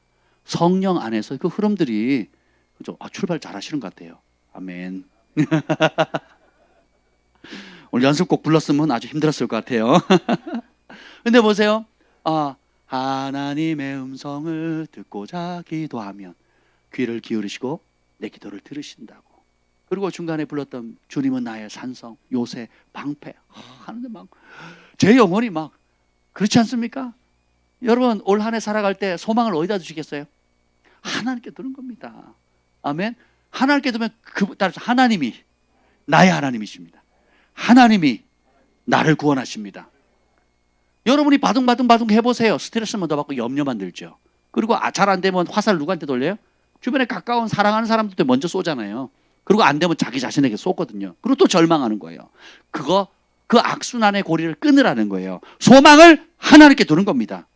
성령 안에서 그 흐름들이 그죠? 출발 잘하시는 것 같아요. 아멘. 오늘 연습곡 불렀으면 아주 힘들었을 것 같아요. 근데 보세요. 하나님의 음성을 듣고자 기도하면 귀를 기울이시고 내 기도를 들으신다고. 그리고 중간에 불렀던 주님은 나의 산성, 요새, 방패 하는데 막 제 영혼이 막 그렇지 않습니까? 여러분 올 한 해 살아갈 때 소망을 어디다 두시겠어요? 하나님께 두는 겁니다. 아멘. 하나님께 두면 따라서 하나님이 나의 하나님이십니다. 하나님이 나를 구원하십니다. 여러분이 바둥바둥 해보세요. 스트레스만 더 받고 염려만 들죠. 그리고 잘 안 되면 화살 누구한테 돌려요? 주변에 가까운 사랑하는 사람들한테 먼저 쏘잖아요. 그리고 안 되면 자기 자신에게 쏘거든요. 그리고 또 절망하는 거예요. 그 악순환의 고리를 끊으라는 거예요. 소망을 하나님께 두는 겁니다.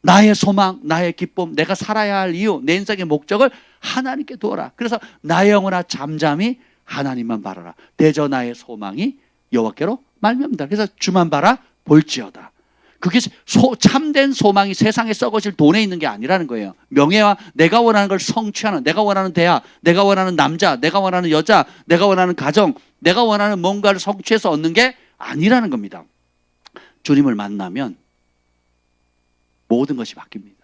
나의 소망, 나의 기쁨, 내가 살아야 할 이유, 내 인생의 목적을 하나님께 두어라. 그래서 나의 영혼아 잠잠히 하나님만 바라라. 대저 나의 소망이 여호와께로 말미암다. 그래서 주만 바라 볼지어다. 그게 참된 소망이 세상에 썩어질 돈에 있는 게 아니라는 거예요. 명예와 내가 원하는 걸 성취하는, 내가 원하는 대학, 내가 원하는 남자, 내가 원하는 여자, 내가 원하는 가정, 내가 원하는 뭔가를 성취해서 얻는 게 아니라는 겁니다. 주님을 만나면 모든 것이 바뀝니다.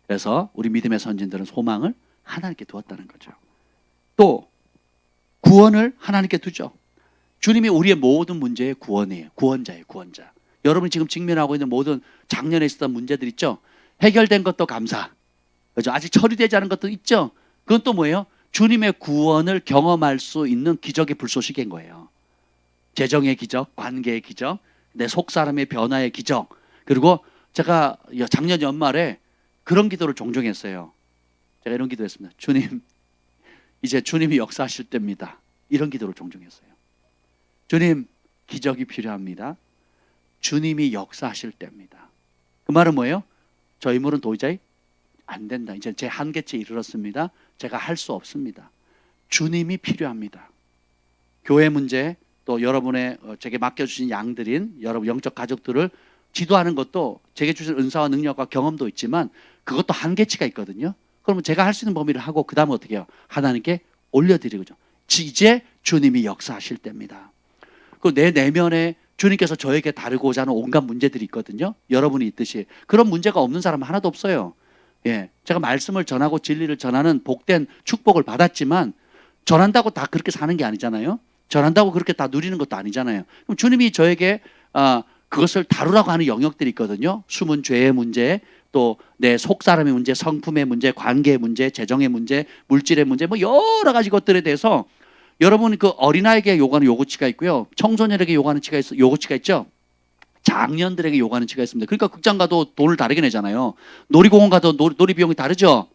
그래서 우리 믿음의 선진들은 소망을 하나님께 두었다는 거죠. 또 구원을 하나님께 두죠. 주님이 우리의 모든 문제의 구원이에요. 구원자예요. 구원자. 여러분이 지금 직면하고 있는 모든 작년에 있었던 문제들 있죠. 해결된 것도 감사. 그렇죠? 아직 처리되지 않은 것도 있죠. 그건 또 뭐예요? 주님의 구원을 경험할 수 있는 기적의 불쏘시개인 거예요. 재정의 기적, 관계의 기적, 내 속사람의 변화의 기적. 그리고 제가 작년 연말에 그런 기도를 종종 했어요. 제가 이런 기도했습니다. 주님, 이제 주님이 역사하실 때입니다. 이런 기도를 종종 했어요. 주님, 기적이 필요합니다. 주님이 역사하실 때입니다. 그 말은 뭐예요? 저 인물은 도저히 안 된다. 이제 제 한계치에 이르렀습니다. 제가 할 수 없습니다. 주님이 필요합니다. 교회 문제, 또 여러분의 제게 맡겨주신 양들인 여러분 영적 가족들을 지도하는 것도 제게 주신 은사와 능력과 경험도 있지만 그것도 한계치가 있거든요. 그러면 제가 할 수 있는 범위를 하고 그 다음에 어떻게 해요? 하나님께 올려드리고죠. 이제 주님이 역사하실 때입니다. 그 내 내면에 주님께서 저에게 다루고자 하는 온갖 문제들이 있거든요. 여러분이 있듯이. 그런 문제가 없는 사람은 하나도 없어요. 제가 말씀을 전하고 진리를 전하는 복된 축복을 받았지만 전한다고 다 그렇게 사는 게 아니잖아요. 전한다고 그렇게 다 누리는 것도 아니잖아요. 그럼 주님이 저에게 그것을 다루라고 하는 영역들이 있거든요. 숨은 죄의 문제, 또 내 속사람의 문제, 성품의 문제, 관계의 문제, 재정의 문제, 물질의 문제, 뭐 여러 가지 것들에 대해서 여러분 그 어린아이에게 요구하는 요구치가 있고요. 청소년에게 요구하는 요구치가 있죠. 장년들에게 요구하는 치가 있습니다. 그러니까 극장 가도 돈을 다르게 내잖아요. 놀이공원 가도 놀이 비용이 다르죠.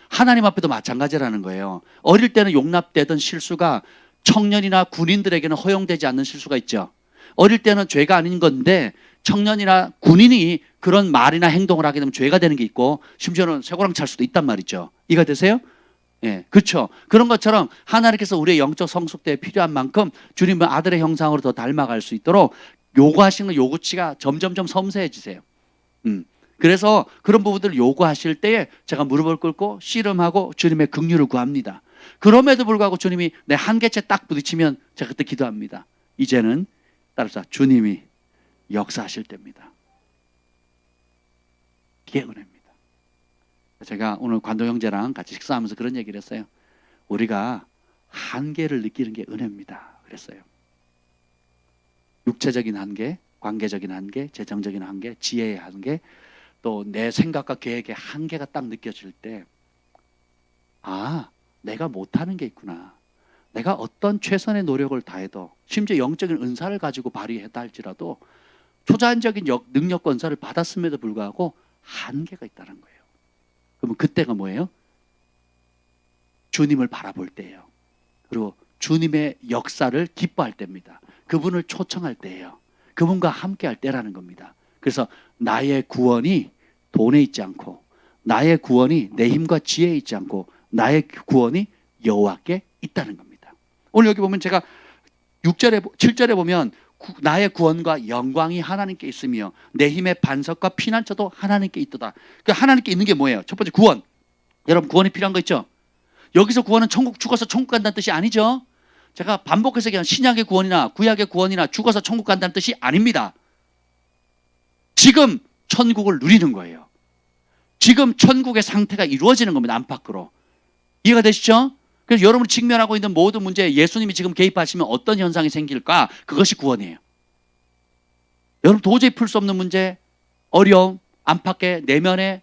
하나님 앞에도 마찬가지라는 거예요. 어릴 때는 용납되던 실수가 청년이나 군인들에게는 허용되지 않는 실수가 있죠. 어릴 때는 죄가 아닌 건데 청년이나 군인이 그런 말이나 행동을 하게 되면 죄가 되는 게 있고 심지어는 쇠고랑 찰 수도 있단 말이죠. 이해가 되세요? 예, 그렇죠. 그런 것처럼 하나님께서 우리의 영적 성숙대에 필요한 만큼 주님의 아들의 형상으로 더 닮아갈 수 있도록 요구하시는 요구치가 점점점 섬세해지세요. 그래서 그런 부분들을 요구하실 때에 제가 무릎을 꿇고 씨름하고 주님의 긍휼을 구합니다. 그럼에도 불구하고 주님이 내 한계치에 딱 부딪히면 제가 그때 기도합니다. 이제는 따라서 주님이 역사하실 때입니다. 이게 은혜입니다. 제가 오늘 관도 형제랑 같이 식사하면서 그런 얘기를 했어요. 우리가 한계를 느끼는 게 은혜입니다. 그랬어요. 육체적인 한계, 관계적인 한계, 재정적인 한계, 지혜의 한계, 또 내 생각과 계획의 한계가 딱 느껴질 때, 아, 내가 못하는 게 있구나. 내가 어떤 최선의 노력을 다해도, 심지어 영적인 은사를 가지고 발휘했다 할지라도 초자연적인 능력과 은사를 받았음에도 불구하고 한계가 있다는 거예요. 그러면 그때가 뭐예요? 주님을 바라볼 때예요. 그리고 주님의 역사를 기뻐할 때입니다. 그분을 초청할 때예요. 그분과 함께할 때라는 겁니다. 그래서 나의 구원이 돈에 있지 않고, 나의 구원이 내 힘과 지혜에 있지 않고, 나의 구원이 여호와께 있다는 겁니다. 오늘 여기 보면 제가 6절에 7절에 보면 나의 구원과 영광이 하나님께 있으며 내 힘의 반석과 피난처도 하나님께 있도다. 그러니까 하나님께 있는 게 뭐예요? 첫 번째 구원. 여러분 구원이 필요한 거 있죠? 여기서 구원은 천국 죽어서 천국 간다는 뜻이 아니죠. 제가 반복해서 얘기한 신약의 구원이나 구약의 구원이나 죽어서 천국 간다는 뜻이 아닙니다. 지금 천국을 누리는 거예요. 지금 천국의 상태가 이루어지는 겁니다. 안팎으로. 이해가 되시죠? 그래서 여러분이 직면하고 있는 모든 문제에 예수님이 지금 개입하시면 어떤 현상이 생길까? 그것이 구원이에요. 여러분 도저히 풀 수 없는 문제, 어려움, 안팎의 내면의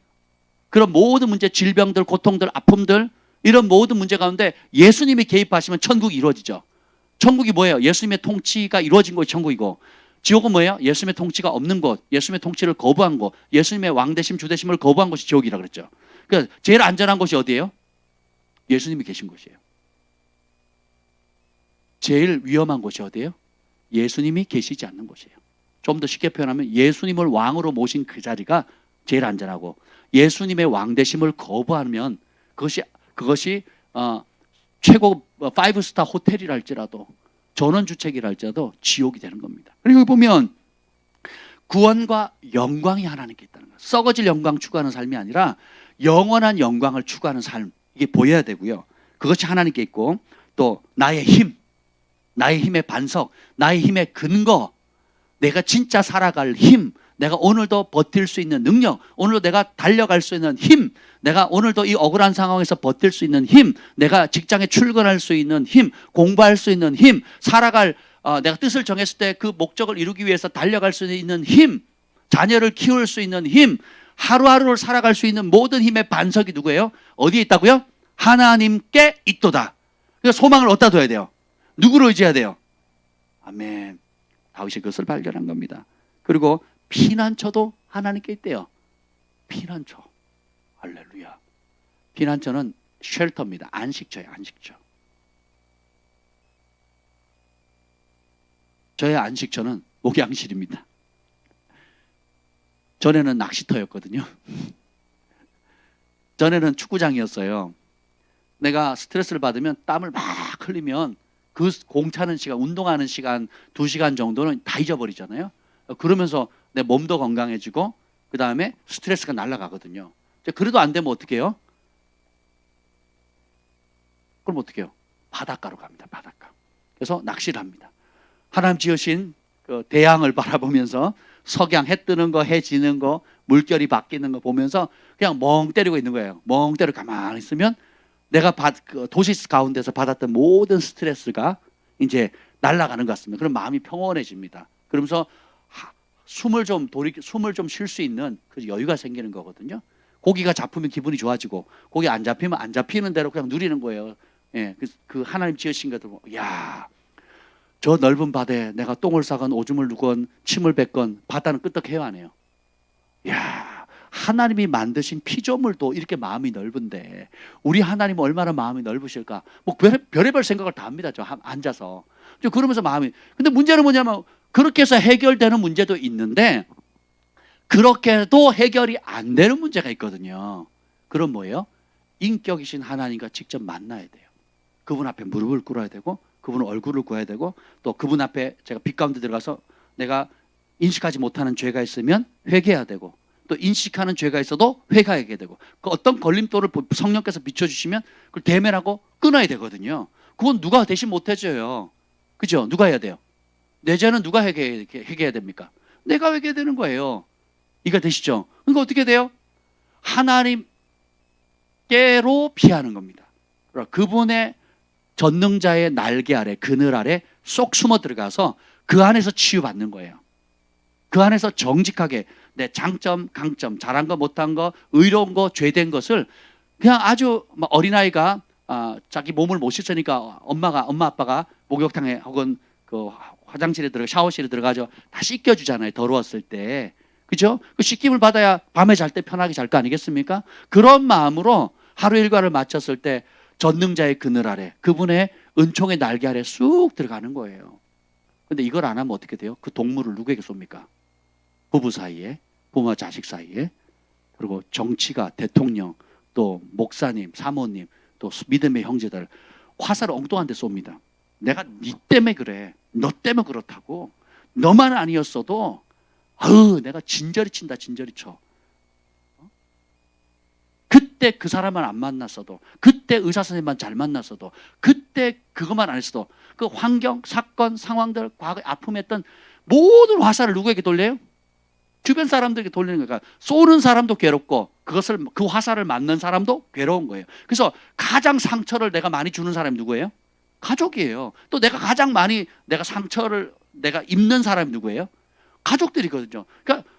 그런 모든 문제, 질병들, 고통들, 아픔들, 이런 모든 문제 가운데 예수님이 개입하시면 천국이 이루어지죠. 천국이 뭐예요? 예수님의 통치가 이루어진 곳이 천국이고, 지옥은 뭐예요? 예수님의 통치가 없는 곳, 예수님의 통치를 거부한 곳, 예수님의 왕대심, 주대심을 거부한 곳이 지옥이라 그랬죠. 그러니까 제일 안전한 곳이 어디예요? 예수님이 계신 곳이에요. 제일 위험한 곳이 어디예요? 예수님이 계시지 않는 곳이에요. 좀 더 쉽게 표현하면 예수님을 왕으로 모신 그 자리가 제일 안전하고, 예수님의 왕대심을 거부하면 그것이 최고 5스타 호텔이라 할지라도, 전원주택이라 할지라도 지옥이 되는 겁니다. 그리고 보면 구원과 영광이 하나님께 있다는 거예요. 썩어질 영광 추구하는 삶이 아니라 영원한 영광을 추구하는 삶, 이게 보여야 되고요. 그것이 하나님께 있고, 또 나의 힘, 나의 힘의 반석, 나의 힘의 근거, 내가 진짜 살아갈 힘, 내가 오늘도 버틸 수 있는 능력, 오늘도 내가 달려갈 수 있는 힘, 내가 오늘도 이 억울한 상황에서 버틸 수 있는 힘, 내가 직장에 출근할 수 있는 힘, 공부할 수 있는 힘, 내가 뜻을 정했을 때 그 목적을 이루기 위해서 달려갈 수 있는 힘, 자녀를 키울 수 있는 힘, 하루하루를 살아갈 수 있는 모든 힘의 반석이 누구예요? 어디에 있다고요? 하나님께 있도다. 그러니까 소망을 어디다 둬야 돼요? 누구를 의지해야 돼요? 아멘. 다윗이 그것을 발견한 겁니다. 그리고 피난처도 하나님께 있대요. 피난처. 할렐루야. 피난처는 쉘터입니다. 안식처예요. 안식처. 저의 안식처는 목양실입니다. 전에는 낚시터였거든요. 전에는 축구장이었어요. 내가 스트레스를 받으면 땀을 막 흘리면 그 공차는 시간, 운동하는 시간 2시간 정도는 다 잊어버리잖아요. 그러면서 내 몸도 건강해지고 그 다음에 스트레스가 날아가거든요. 그래도 안 되면 어떻게 해요? 그럼 어떻게 해요? 바닷가로 갑니다. 바닷가. 그래서 낚시를 합니다. 하나님 지으신 그 대양을 바라보면서 석양, 해 뜨는 거, 해 지는 거, 물결이 바뀌는 거 보면서 그냥 멍 때리고 있는 거예요. 멍 때리고 가만히 있으면 내가 도시 가운데서 받았던 모든 스트레스가 이제 날아가는 것 같습니다. 그럼 마음이 평온해집니다. 그러면서 숨을 좀 쉴 수 있는 그 여유가 생기는 거거든요. 고기가 잡히면 기분이 좋아지고, 고기 안 잡히면 안 잡히는 대로 그냥 누리는 거예요. 예, 그 하나님 지으신 것들, 야, 저 넓은 바다에 내가 똥을 싸건 오줌을 누건 침을 뱉건 바다는 끄떡해요, 안 해요? 야, 하나님이 만드신 피조물도 이렇게 마음이 넓은데 우리 하나님은 얼마나 마음이 넓으실까? 뭐 별의별 생각을 다 합니다. 저 앉아서. 그러면서 마음이. 근데 문제는 뭐냐면 그렇게 해서 해결되는 문제도 있는데 그렇게 해도 해결이 안 되는 문제가 있거든요. 그럼 뭐예요? 인격이신 하나님과 직접 만나야 돼요. 그분 앞에 무릎을 꿇어야 되고 그분 얼굴을 구해야 되고 또 그분 앞에 제가 빛 가운데 들어가서 내가 인식하지 못하는 죄가 있으면 회개해야 되고 또 인식하는 죄가 있어도 회개하게 되고 그 어떤 걸림돌을 성령께서 비춰주시면 그걸 대면하고 끊어야 되거든요. 그건 누가 대신 못해줘요. 그죠? 누가 해야 돼요? 내 죄는 누가 회개해야 됩니까? 내가 회개해야 되는 거예요. 이해가 되시죠? 그러니까 어떻게 돼요? 하나님께로 피하는 겁니다. 그분의 전능자의 날개 아래, 그늘 아래 쏙 숨어 들어가서 그 안에서 치유받는 거예요. 그 안에서 정직하게 내 장점, 강점, 잘한 거, 못한 거, 의로운 거, 죄된 것을 그냥 아주 어린아이가 자기 몸을 못 씻으니까 엄마 아빠가 목욕탕에 혹은 그 화장실에 샤워실에 들어가서 다 씻겨주잖아요. 더러웠을 때. 그죠? 그 씻김을 받아야 밤에 잘 때 편하게 잘 거 아니겠습니까? 그런 마음으로 하루 일과를 마쳤을 때 전능자의 그늘 아래, 그분의 은총의 날개 아래 쑥 들어가는 거예요. 근데 이걸 안 하면 어떻게 돼요? 그 동물을 누구에게 쏩니까? 부부 사이에, 부모와 자식 사이에, 그리고 정치가, 대통령, 또 목사님, 사모님, 또 믿음의 형제들 화살을 엉뚱한 데 쏩니다. 내가 네 때문에 그래. 너 때문에 그렇다고. 너만 아니었어도 내가 진저리 친다, 진저리 쳐. 그때 그 사람만 안 만났어도, 그때 의사 선생님만 잘 만났어도, 그때 그것만 안 했어도 그 환경, 사건, 상황들, 과거에 아픔했던 모든 화살을 누구에게 돌려요? 주변 사람들에게 돌리는 거니까 쏘는 사람도 괴롭고 그 화살을 맞는 사람도 괴로운 거예요. 그래서 가장 상처를 내가 많이 주는 사람이 누구예요? 가족이에요. 또 내가 가장 많이 상처를 내가 입는 사람이 누구예요? 가족들이거든요. 그러니까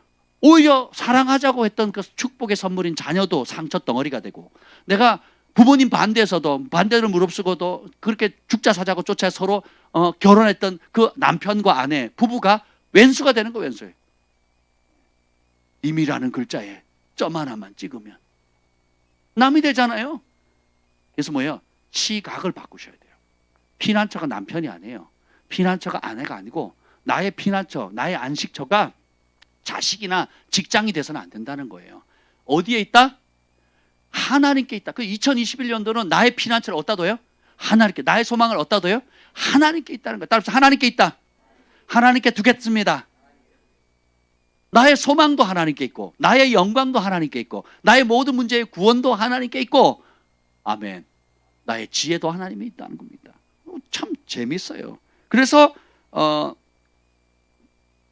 오히려 사랑하자고 했던 그 축복의 선물인 자녀도 상처 덩어리가 되고 내가 부모님 반대에서도 반대를 무릅쓰고도 그렇게 죽자 사자고 쫓아 서로 결혼했던 그 남편과 아내 부부가 왼수가 되는 거 왼수예요. 임이라는 글자에 점 하나만 찍으면 남이 되잖아요. 그래서 뭐예요? 시각을 바꾸셔야 돼요. 피난처가 남편이 아니에요. 피난처가 아내가 아니고 나의 피난처, 나의 안식처가 자식이나 직장이 돼서는 안 된다는 거예요. 어디에 있다? 하나님께 있다. 그 2021년도는 나의 피난처를 어디다 둬요? 하나님께. 나의 소망을 어디다 둬요? 하나님께 있다는 거예요. 따라서 하나님께 있다. 하나님께 두겠습니다. 나의 소망도 하나님께 있고 나의 영광도 하나님께 있고 나의 모든 문제의 구원도 하나님께 있고 아멘. 나의 지혜도 하나님이 있다는 겁니다. 참 재밌어요. 그래서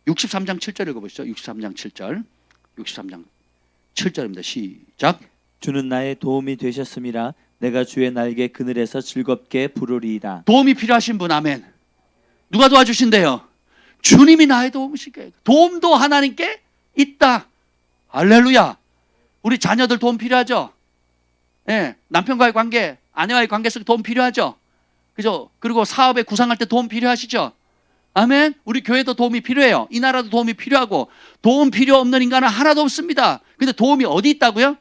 63장 7절 읽어보시죠. 63장 7절. 63장 7절입니다. 시작. 주는 나의 도움이 되셨음이라 내가 주의 날개 그늘에서 즐겁게 부르리이다. 도움이 필요하신 분 아멘. 누가 도와주신대요? 주님이 나의 도움이시게. 도움도 하나님께 있다. 할렐루야. 우리 자녀들 도움 필요하죠? 네, 남편과의 관계, 아내와의 관계 속에 도움 필요하죠? 그죠? 그리고 사업에 구상할 때 도움 필요하시죠? 아멘. 우리 교회도 도움이 필요해요. 이 나라도 도움이 필요하고 도움 필요 없는 인간은 하나도 없습니다. 근데 도움이 어디 있다고요?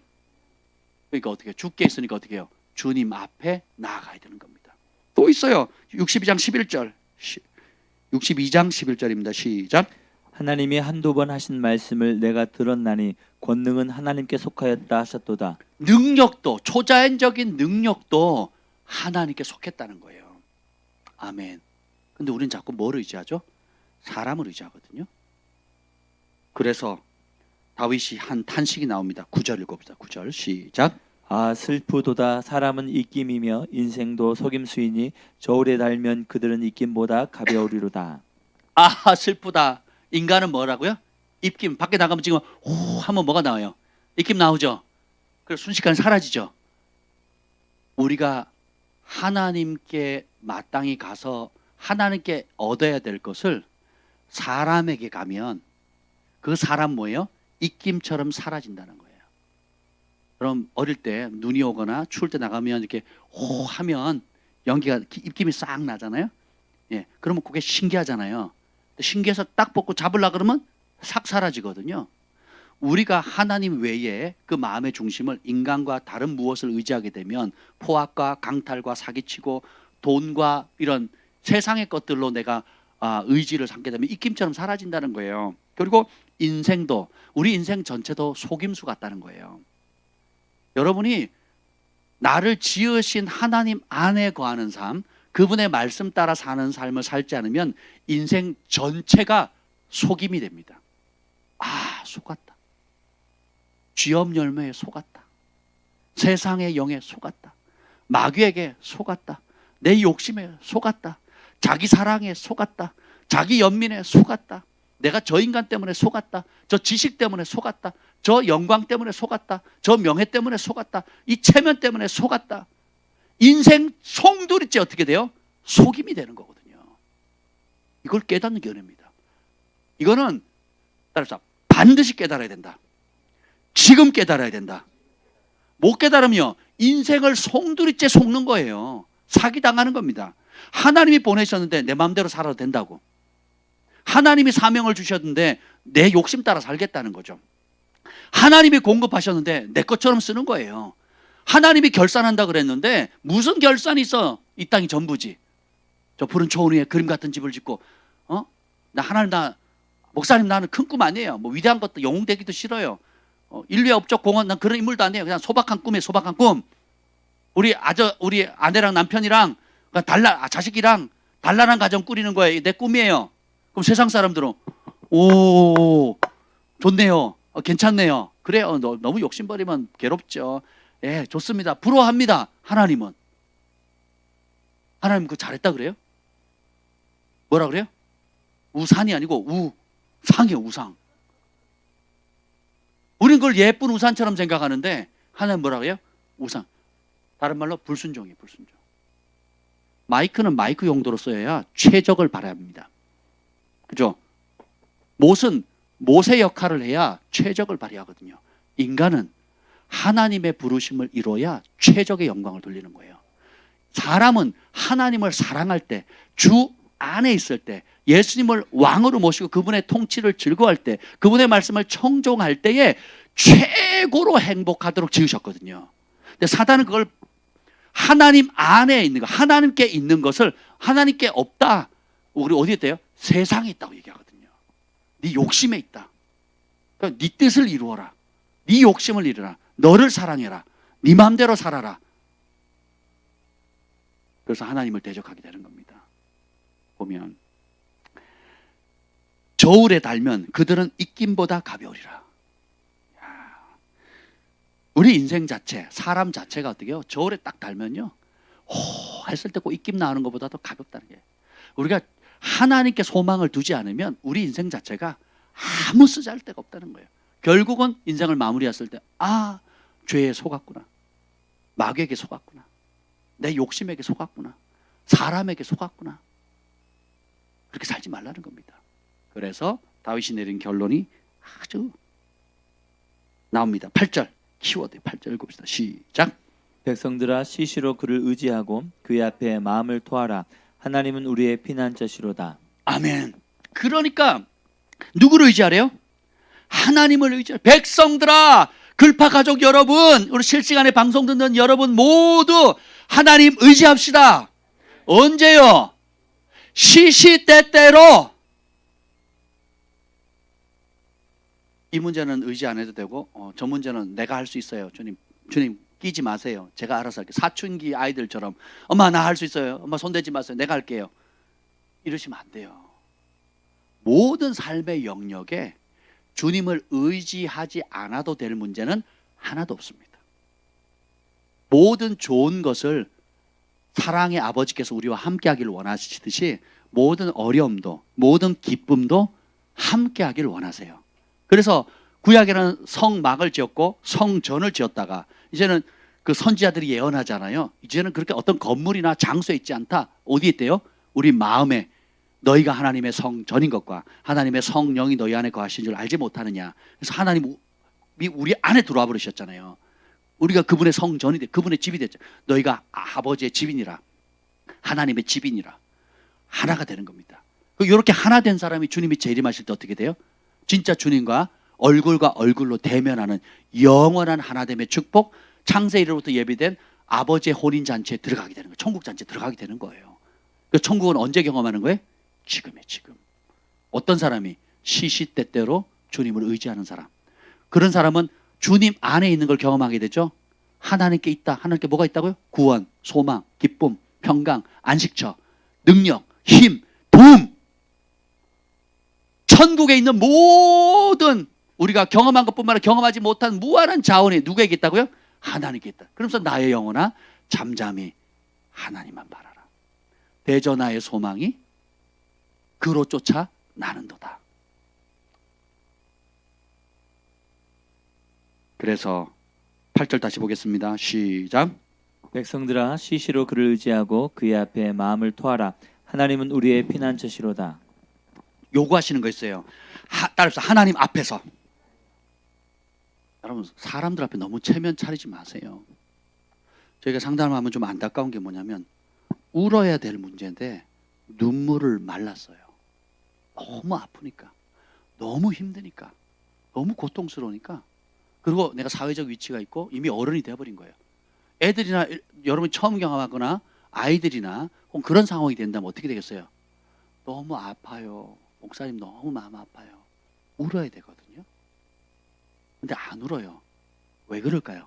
그러니까 어떻게 해요? 주께 있으니까 어떻게 해요? 주님 앞에 나아가야 되는 겁니다. 또 있어요. 62장 11절. 62장 11절입니다. 시작. 하나님이 한두 번 하신 말씀을 내가 들었나니 권능은 하나님께 속하였다 하셨도다. 능력도 초자연적인 능력도 하나님께 속했다는 거예요. 아멘. 근데 우리는 자꾸 뭘 의지하죠? 사람을 의지하거든요. 그래서 다윗이 한 탄식이 나옵니다. 9절 읽어봅시다. 9절 시작. 아 슬프도다. 사람은 입김이며 인생도 속임수이니 저울에 달면 그들은 입김보다 가벼우리로다. 아 슬프다. 인간은 뭐라고요? 입김. 밖에 나가면 지금 호 하면 뭐가 나와요? 입김 나오죠. 그래서 순식간에 사라지죠. 우리가 하나님께 마땅히 가서 하나님께 얻어야 될 것을 사람에게 가면 그 사람 뭐예요? 입김처럼 사라진다는 거예요. 그럼 어릴 때 눈이 오거나 추울 때 나가면 이렇게 호 하면 연기가 입김이 싹 나잖아요. 예, 그러면 그게 신기하잖아요. 신기해서 딱 벗고 잡으려 그러면 싹 사라지거든요. 우리가 하나님 외에 그 마음의 중심을 인간과 다른 무엇을 의지하게 되면 포악과 강탈과 사기치고 돈과 이런 세상의 것들로 내가 의지를 삼게 되면 입김처럼 사라진다는 거예요. 그리고 인생도, 우리 인생 전체도 속임수 같다는 거예요. 여러분이 나를 지으신 하나님 안에 거하는 삶, 그분의 말씀 따라 사는 삶을 살지 않으면 인생 전체가 속임이 됩니다. 속았다. 쥐업 열매에 속았다. 세상의 영에 속았다. 마귀에게 속았다. 내 욕심에 속았다. 자기 사랑에 속았다. 자기 연민에 속았다. 내가 저 인간 때문에 속았다. 저 지식 때문에 속았다. 저 영광 때문에 속았다. 저 명예 때문에 속았다. 이 체면 때문에 속았다. 인생 송두리째 어떻게 돼요? 속임이 되는 거거든요. 이걸 깨닫는 게 은혜입니다. 이거는 따라서 반드시 깨달아야 된다. 지금 깨달아야 된다. 못 깨달으면 인생을 송두리째 속는 거예요. 사기당하는 겁니다. 하나님이 보내셨는데 내 마음대로 살아도 된다고. 하나님이 사명을 주셨는데 내 욕심 따라 살겠다는 거죠. 하나님이 공급하셨는데 내 것처럼 쓰는 거예요. 하나님이 결산한다 그랬는데 무슨 결산이 있어? 이 땅이 전부지. 저 푸른 초원 위에 그림 같은 집을 짓고 목사님 나는 큰 꿈 아니에요. 뭐 위대한 것도 영웅 되기도 싫어요. 인류의 업적 공헌 난 그런 인물도 아니에요. 그냥 소박한 꿈이에요. 소박한 꿈. 우리 아내랑 남편이랑 자식이랑 단란한 가정 꾸리는 거예요. 내 꿈이에요. 그럼 세상 사람들은 오 좋네요. 괜찮네요. 그래요. 너무 욕심버리면 괴롭죠. 예, 좋습니다. 부러워합니다. 하나님 그거 잘했다 그래요? 뭐라 그래요? 우산이 아니고 우상이에요. 우상. 우린 그걸 예쁜 우산처럼 생각하는데 하나님 뭐라 그래요? 우상. 다른 말로 불순종이에요. 불순종. 마이크는 마이크 용도로 써야 최적을 발휘합니다. 그죠? 못의 역할을 해야 최적을 발휘하거든요. 인간은 하나님의 부르심을 이루어야 최적의 영광을 돌리는 거예요. 사람은 하나님을 사랑할 때, 주 안에 있을 때, 예수님을 왕으로 모시고 그분의 통치를 즐거워할 때, 그분의 말씀을 청종할 때에 최고로 행복하도록 지으셨거든요. 근데 사단은 그걸 하나님 안에 있는 거, 하나님께 있는 것을 하나님께 없다. 우리 어디에 있대요? 세상에 있다고 얘기하거든요. 네 욕심에 있다. 그러니까 네 뜻을 이루어라. 네 욕심을 이루라. 너를 사랑해라. 네 마음대로 살아라. 그래서 하나님을 대적하게 되는 겁니다. 보면 저울에 달면 그들은 입김보다 가벼우리라. 우리 인생 자체, 사람 자체가 어떻게 해요? 저울에 딱 달면요, 했을 때 꼭 입김 나오는 것보다도 가볍다는 게, 우리가 하나님께 소망을 두지 않으면 우리 인생 자체가 아무 쓰잘데가 없다는 거예요. 결국은 인생을 마무리했을 때 죄에 속았구나, 마귀에게 속았구나, 내 욕심에게 속았구나, 사람에게 속았구나. 그렇게 살지 말라는 겁니다. 그래서 다윗이 내린 결론이 아주 나옵니다. 8절 키워드 8절 읽읍시다. 시작. 백성들아 시시로 그를 의지하고 그의 앞에 마음을 토하라. 하나님은 우리의 피난처시로다. 아멘. 그러니까 누구를 의지하래요? 하나님을 의지하라. 백성들아, 글파 가족 여러분, 우리 실시간에 방송 듣는 여러분 모두 하나님 의지합시다. 언제요? 시시때때로. 이 문제는 의지 안 해도 되고 저 문제는 내가 할 수 있어요. 주님 끼지 마세요. 제가 알아서 할게요. 사춘기 아이들처럼 엄마 나 할 수 있어요. 엄마 손대지 마세요. 내가 할게요. 이러시면 안 돼요. 모든 삶의 영역에 주님을 의지하지 않아도 될 문제는 하나도 없습니다. 모든 좋은 것을 사랑의 아버지께서 우리와 함께 하기를 원하시듯이 모든 어려움도 모든 기쁨도 함께 하기를 원하세요. 그래서 구약에는 성막을 지었고 성전을 지었다가 이제는 그 선지자들이 예언하잖아요. 이제는 그렇게 어떤 건물이나 장소에 있지 않다. 어디에 있대요? 우리 마음에 너희가 하나님의 성전인 것과 하나님의 성령이 너희 안에 거하신 줄 알지 못하느냐. 그래서 하나님이 우리 안에 들어와 버리셨잖아요. 우리가 그분의 성전이 돼, 그분의 집이 됐죠. 너희가 아버지의 집이니라, 하나님의 집이니라. 하나가 되는 겁니다. 이렇게 하나 된 사람이 주님이 재림하실 때 어떻게 돼요? 진짜 주님과 얼굴과 얼굴로 대면하는 영원한 하나됨의 축복, 창세일로부터 예비된 아버지의 혼인잔치에 들어가게 되는 거예요. 천국잔치에 들어가게 되는 거예요. 그 천국은 언제 경험하는 거예요? 지금의 지금. 어떤 사람이 시시때때로 주님을 의지하는 사람. 그런 사람은 주님 안에 있는 걸 경험하게 되죠. 하나님께 있다. 하나님께 뭐가 있다고요? 구원, 소망, 기쁨, 평강, 안식처, 능력, 힘, 도움. 천국에 있는 모든 우리가 경험한 것뿐만 아니라 경험하지 못한 무한한 자원이 누구에게 있다고요? 하나님께 있다. 그러면서 나의 영혼아 잠잠히 하나님만 바라라. 대저나의 소망이 그로 쫓아 나는도다. 그래서 8절 다시 보겠습니다. 시작. 백성들아 시시로 그를 의지하고 그의 앞에 마음을 토하라. 하나님은 우리의 피난처시로다. 요구하시는 거 있어요. 따라서 하나님 앞에서. 여러분 사람들 앞에 너무 체면 차리지 마세요. 저희가 상담하면 좀 안타까운 게 뭐냐면 울어야 될 문제인데 눈물을 말랐어요. 너무 아프니까, 너무 힘드니까, 너무 고통스러우니까. 그리고 내가 사회적 위치가 있고 이미 어른이 되어버린 거예요. 애들이나 여러분이 처음 경험하거나 아이들이나 혹은 그런 상황이 된다면 어떻게 되겠어요? 너무 아파요. 목사님 너무 마음 아파요. 울어야 되거든요. 근데 안 울어요. 왜 그럴까요?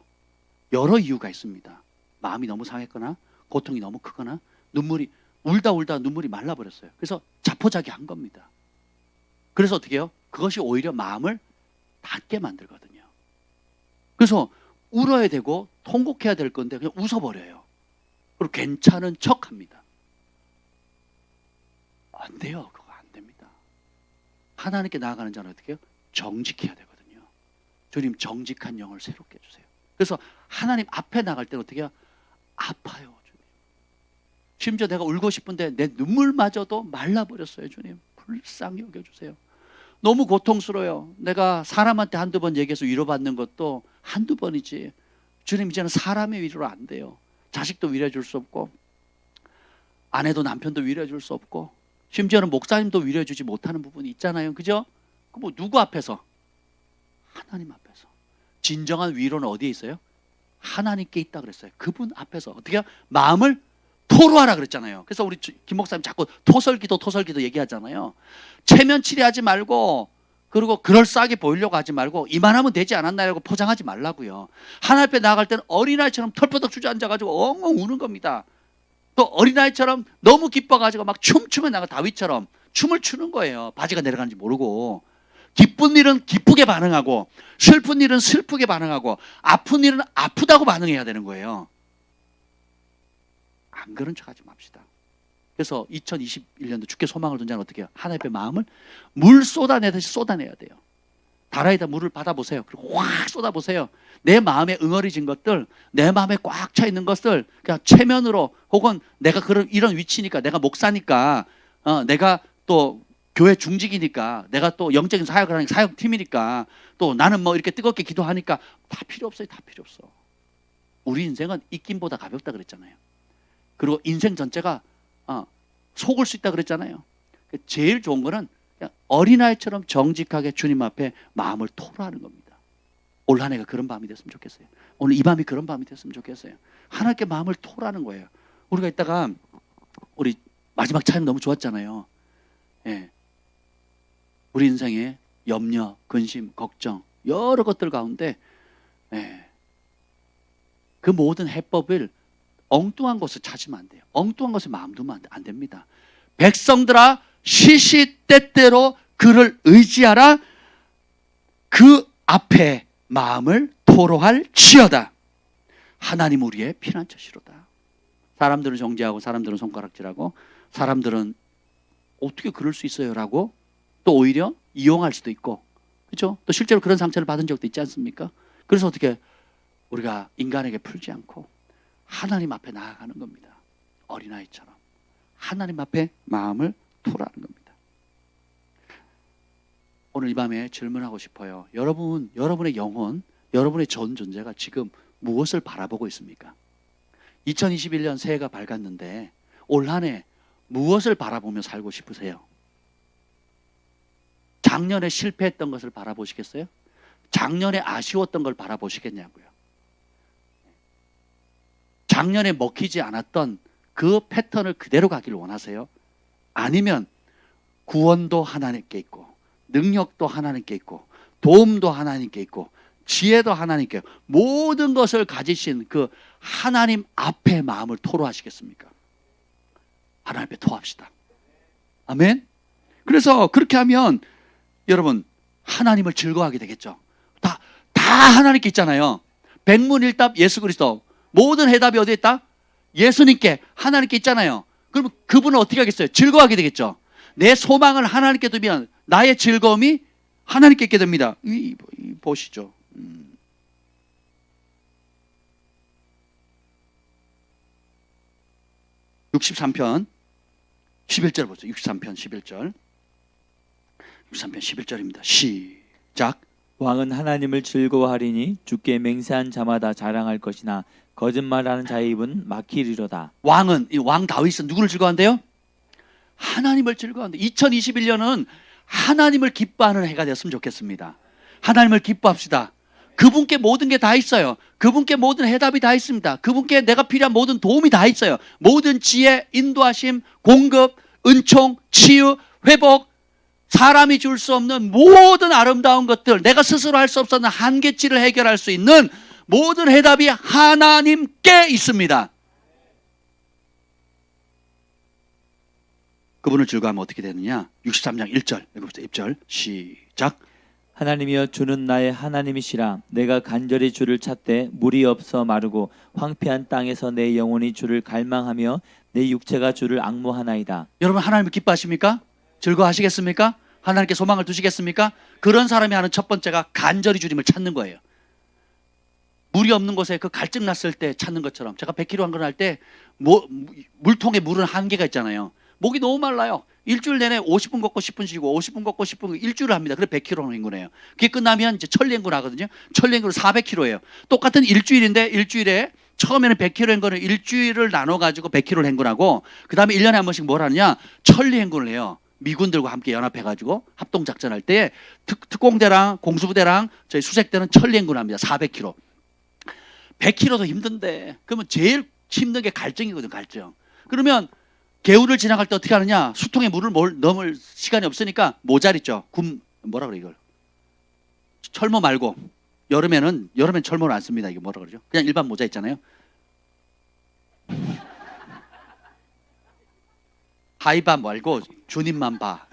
여러 이유가 있습니다. 마음이 너무 상했거나 고통이 너무 크거나 눈물이 울다 눈물이 말라버렸어요. 그래서 자포자기한 겁니다. 그래서 어떻게 해요? 그것이 오히려 마음을 닫게 만들거든요. 그래서 울어야 되고 통곡해야 될 건데 그냥 웃어버려요. 그리고 괜찮은 척합니다. 안 돼요. 그거 안 됩니다. 하나님께 나아가는 자는 어떻게 해요? 정직해야 되거든요. 주님 정직한 영을 새롭게 해주세요. 그래서 하나님 앞에 나갈 때는 어떻게 해요? 아파요. 주님. 심지어 내가 울고 싶은데 내 눈물마저도 말라버렸어요. 주님 불쌍히 여겨주세요. 너무 고통스러워요. 내가 사람한테 한두 번 얘기해서 위로받는 것도 한두 번이지. 주님 이제는 사람의 위로로 안 돼요. 자식도 위로해 줄 수 없고 아내도 남편도 위로해 줄 수 없고 심지어는 목사님도 위로해 주지 못하는 부분이 있잖아요. 그죠? 뭐 누구 앞에서? 하나님 앞에서. 진정한 위로는 어디에 있어요? 하나님께 있다 그랬어요. 그분 앞에서 어떻게 마음을 토로하라 그랬잖아요. 그래서 우리 김 목사님 자꾸 토설기도 얘기하잖아요. 체면 치레하지 말고 그리고 그럴싸하게 보이려고 하지 말고 이만하면 되지 않았나라고 포장하지 말라고요. 하나님 앞에 나아갈 때는 어린아이처럼 털퍼덕 주저앉아가지고 엉엉 우는 겁니다. 또 어린아이처럼 너무 기뻐가지고 막 춤추면 나가 다윗처럼 춤을 추는 거예요. 바지가 내려가는지 모르고. 기쁜 일은 기쁘게 반응하고 슬픈 일은 슬프게 반응하고 아픈 일은 아프다고 반응해야 되는 거예요. 안 그런 척하지 맙시다. 그래서 2021년도 주께 소망을 둔 자는 어떻게 해요? 하나님 앞에 마음을 물 쏟아내듯이 쏟아내야 돼요. 다라이다 물을 받아보세요. 그리고 확 쏟아보세요. 내 마음에 응어리진 것들, 내 마음에 꽉 차 있는 것들 그냥 체면으로 혹은 내가 이런 위치니까 내가 목사니까 내가 또 교회 중직이니까 내가 또 영적인 사역을 하는 사역팀이니까 또 나는 뭐 이렇게 뜨겁게 기도하니까 다 필요 없어요. 다 필요 없어. 우리 인생은 입김보다 가볍다 그랬잖아요. 그리고 인생 전체가 속을 수 있다 그랬잖아요. 제일 좋은 거는 그냥 어린아이처럼 정직하게 주님 앞에 마음을 토로하는 겁니다. 올 한 해가 그런 밤이 됐으면 좋겠어요. 오늘 이 밤이 그런 밤이 됐으면 좋겠어요. 하나님께 마음을 토로하는 거예요. 우리가 이따가 우리 마지막 차임 너무 좋았잖아요. 예. 우리 인생에 염려, 근심, 걱정 여러 것들 가운데 그 모든 해법을 엉뚱한 것을 찾으면 안 돼요. 엉뚱한 것에 마음 두면 안 됩니다. 백성들아 시시때때로 그를 의지하라. 그 앞에 마음을 토로할 지어다. 하나님 우리의 피난처시로다. 사람들은 정죄하고 사람들은 손가락질하고 사람들은 어떻게 그럴 수 있어요? 라고 또 오히려 이용할 수도 있고 그렇죠? 또 실제로 그런 상처를 받은 적도 있지 않습니까? 그래서 어떻게 우리가 인간에게 풀지 않고 하나님 앞에 나아가는 겁니다. 어린아이처럼 하나님 앞에 마음을 토로하는 겁니다. 오늘 이 밤에 질문하고 싶어요. 여러분의 영혼, 여러분의 전 존재가 지금 무엇을 바라보고 있습니까? 2021년 새해가 밝았는데 올 한 해 무엇을 바라보며 살고 싶으세요? 작년에 실패했던 것을 바라보시겠어요? 작년에 아쉬웠던 걸 바라보시겠냐고요. 작년에 먹히지 않았던 그 패턴을 그대로 가기를 원하세요? 아니면 구원도 하나님께 있고, 능력도 하나님께 있고, 도움도 하나님께 있고, 지혜도 하나님께 있고, 모든 것을 가지신 그 하나님 앞에 마음을 토로하시겠습니까? 하나님 앞에 토합시다. 아멘. 그래서 그렇게 하면 여러분 하나님을 즐거워하게 되겠죠. 다 하나님께 있잖아요. 백문일답 예수 그리스도. 모든 해답이 어디에 있다? 예수님께, 하나님께 있잖아요. 그러면 그분은 어떻게 하겠어요? 즐거워하게 되겠죠. 내 소망을 하나님께 두면 나의 즐거움이 하나님께 있게 됩니다. 보시죠. 63편 11절 보세요. 63편 11절. 63편 11절입니다. 시작. 왕은 하나님을 즐거워하리니 주께 맹세한 자마다 자랑할 것이나 거짓말하는 자의 입은 막히리로다. 왕은, 이 왕 다윗은 누구를 즐거워한대요? 하나님을 즐거워한대. 2021년은 하나님을 기뻐하는 해가 되었으면 좋겠습니다. 하나님을 기뻐합시다. 그분께 모든 게 다 있어요. 그분께 모든 해답이 다 있습니다. 그분께 내가 필요한 모든 도움이 다 있어요. 모든 지혜, 인도하심, 공급, 은총, 치유, 회복, 사람이 줄 수 없는 모든 아름다운 것들, 내가 스스로 할 수 없었는 한계치를 해결할 수 있는 모든 해답이 하나님께 있습니다. 그분을 즐거워하면 어떻게 되느냐? 63장 1절 읽어보세요. 1절 시작. 하나님이여 주는 나의 하나님이시라. 내가 간절히 주를 찾되 물이 없어 마르고 황폐한 땅에서 내 영혼이 주를 갈망하며 내 육체가 주를 앙모하나이다. 여러분 하나님을 기뻐하십니까? 즐거워하시겠습니까? 하나님께 소망을 두시겠습니까? 그런 사람이 하는 첫 번째가 간절히 주님을 찾는 거예요. 물이 없는 곳에 그 갈증 났을 때 찾는 것처럼, 제가 100km 한 걸 할 때 물통에 물은 한계가 있잖아요. 목이 너무 말라요. 일주일 내내 50분 걷고 10분 쉬고 50분 걷고 10분 일주일을 합니다. 그래 100km 행군해요. 그게 끝나면 이제 천리행군 하거든요. 천리행군은 400km예요. 똑같은 일주일인데 일주일에 처음에는 100km 행군을 일주일을 나눠 가지고 100km를 행군하고 그다음에 1년에 한 번씩 뭘 하느냐? 천리행군을 해요. 미군들과 함께 연합해 가지고 합동 작전할 때 특공대랑 공수부대랑 저희 수색대는 천리행군합니다. 400km. 100km도 힘든데 그러면 제일 힘든 게 갈증이거든. 갈증. 그러면 개울을 지나갈 때 어떻게 하느냐? 수통에 물을 넣을 시간이 없으니까 모자 있죠. 뭐라 그래 이걸? 철모 말고 여름엔 철모를 안 씁니다. 이게 뭐라 그러죠? 그냥 일반 모자 있잖아요. 하이바 말고 주님만 봐.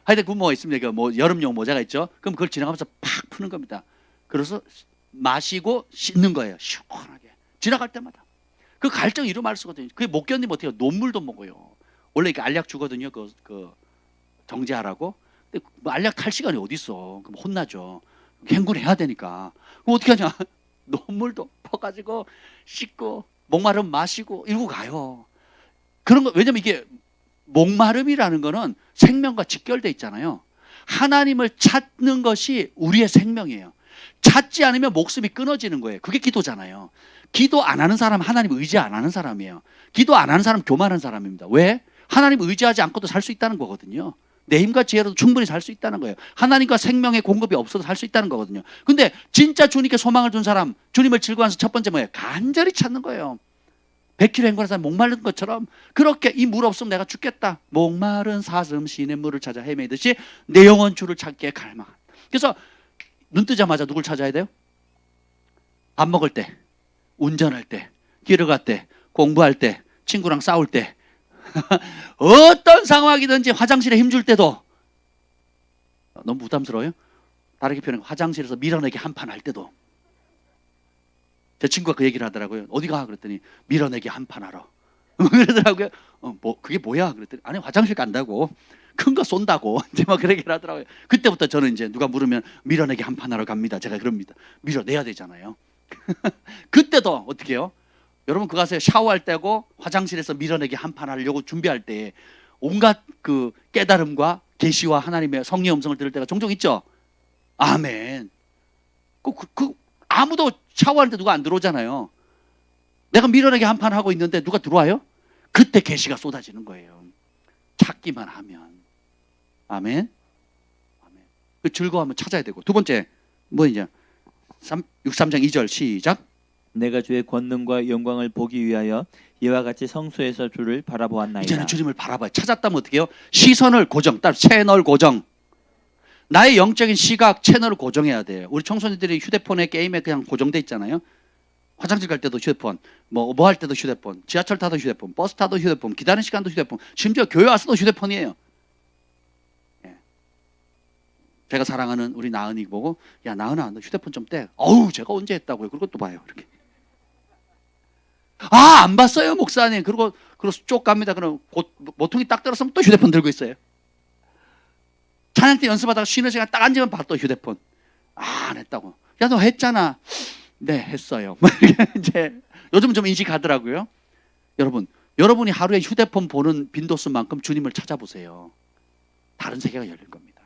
하여튼 그 뭐 있습니다. 뭐 여름용 모자가 있죠. 그럼 그걸 지나가면서 팍 푸는 겁니다. 그래서 마시고 씻는 거예요. 시원하게 지나갈 때마다. 그 갈증 이루 말 수거든요. 그게 못 견디면 어떻게 해요? 논물도 먹어요. 원래 이렇게 알약 주거든요. 그 정제하라고. 근데 뭐 알약 탈 시간이 어디 있어? 그럼 혼나죠. 행군해야 되니까. 그럼 어떻게 하냐? 논물도 퍼가지고 씻고 목마름 마시고 이러고 가요. 그런 거 왜냐면 이게 목마름이라는 거는 생명과 직결돼 있잖아요. 하나님을 찾는 것이 우리의 생명이에요. 찾지 않으면 목숨이 끊어지는 거예요. 그게 기도잖아요. 기도 안 하는 사람은 하나님 의지 안 하는 사람이에요. 기도 안 하는 사람은 교만한 사람입니다. 왜? 하나님 의지하지 않고도 살 수 있다는 거거든요. 내 힘과 지혜로도 충분히 살 수 있다는 거예요. 하나님과 생명의 공급이 없어도 살 수 있다는 거거든요. 근데 진짜 주님께 소망을 둔 사람, 주님을 즐거워하면서 첫 번째 뭐예요? 간절히 찾는 거예요. 100km 행군한 사람 목마른 것처럼 그렇게 이 물 없으면 내가 죽겠다. 목마른 사슴 시냇물을 찾아 헤매듯이 내 영혼 주를 찾기에 갈망한다. 그래서 눈 뜨자마자 누굴 찾아야 돼요? 밥 먹을 때, 운전할 때, 길을 갈 때, 공부할 때, 친구랑 싸울 때 어떤 상황이든지 화장실에 힘줄 때도 너무 부담스러워요? 다르게 표현해 화장실에서 밀어내기 한판 할 때도 제 친구가 그 얘기를 하더라고요. 어디 가? 그랬더니 밀어내기 한판 하러 그러더라고요. 그게 뭐야? 그랬더니 아니 화장실 간다고 큰 거 쏜다고 이제 막 그렇게 하더라고요. 그때부터 저는 이제 누가 물으면 밀어내기 한판 하러 갑니다. 제가 그럽니다. 밀어내야 되잖아요. 그때도 어떻게 해요? 여러분 그거 아세요? 샤워할 때고 화장실에서 밀어내기 한판 하려고 준비할 때 온갖 그 깨달음과 계시와 하나님의 성령의 음성을 들을 때가 종종 있죠. 아멘. 아무도 샤워하는데 누가 안 들어오잖아요. 내가 밀어내기 한판 하고 있는데 누가 들어와요? 그때 계시가 쏟아지는 거예요. 찾기만 하면. 아멘. 아멘. 그 즐거워하면 찾아야 되고. 두 번째 뭐 이제 63장 2절 시작. 내가 주의 권능과 영광을 보기 위하여 이와 같이 성소에서 주를 바라보았나이다. 이제는 주님을 바라봐요. 찾았다면 어떻게 해요? 시선을 고정, 따로 채널 고정. 나의 영적인 시각 채널을 고정해야 돼요. 우리 청소년들이 휴대폰에 게임에 그냥 고정돼 있잖아요. 화장실 갈 때도 휴대폰, 뭐 할 때도 휴대폰, 지하철 타도 휴대폰, 버스 타도 휴대폰, 기다리는 시간도 휴대폰, 심지어 교회 와서도 휴대폰이에요. 예. 제가 사랑하는 우리 나은이 보고, 야 나은아 너 휴대폰 좀 떼. 어우 제가 언제 했다고요. 그리고 또 봐요 이렇게. 아 안 봤어요 목사님. 그리고 쪽 갑니다. 그럼 모퉁이 딱 들었으면 또 휴대폰 들고 있어요. 찬양 때 연습하다가 쉬는 시간 딱 앉으면 바로 또 휴대폰. 아 안 했다고. 야 너 했잖아. 네 했어요. 이제 요즘 좀 인식하더라고요. 여러분이 하루에 휴대폰 보는 빈도수만큼 주님을 찾아보세요. 다른 세계가 열릴 겁니다.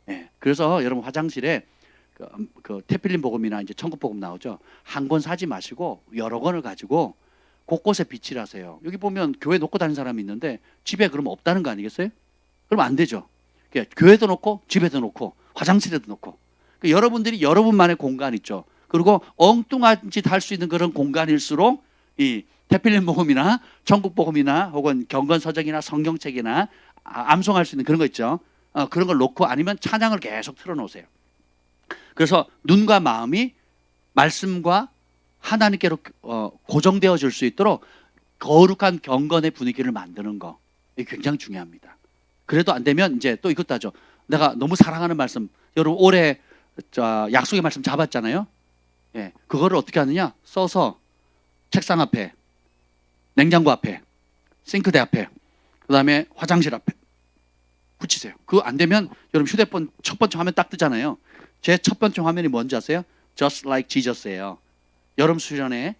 네, 그래서 여러분 화장실에 그 태필린 복음이나 이제 천국 복음 나오죠. 한 권 사지 마시고 여러 권을 가지고 곳곳에 비치라세요. 여기 보면 교회 놓고 다니는 사람이 있는데 집에 그러면 없다는 거 아니겠어요? 그러면 안 되죠. 그러니까 교회도 놓고 집에도 놓고 화장실에도 놓고 그러니까 여러분들이 여러분만의 공간 있죠. 그리고 엉뚱한 짓 할 수 있는 그런 공간일수록 이 태필린 복음이나 천국 복음이나 혹은 경건서적이나 성경책이나 암송할 수 있는 그런 거 있죠. 그런 걸 놓고 아니면 찬양을 계속 틀어놓으세요. 그래서 눈과 마음이 말씀과 하나님께로 고정되어질 수 있도록 거룩한 경건의 분위기를 만드는 거 이게 굉장히 중요합니다. 그래도 안 되면 이제 또 이것도 하죠. 내가 너무 사랑하는 말씀, 여러분 올해 약속의 말씀 잡았잖아요. 예, 그거를 어떻게 하느냐? 써서 책상 앞에, 냉장고 앞에, 싱크대 앞에, 그 다음에 화장실 앞에 붙이세요. 그거 안 되면 여러분 휴대폰 첫 번째 화면 딱 뜨잖아요. 제 첫 번째 화면이 뭔지 아세요? Just like Jesus예요. 여름 수련회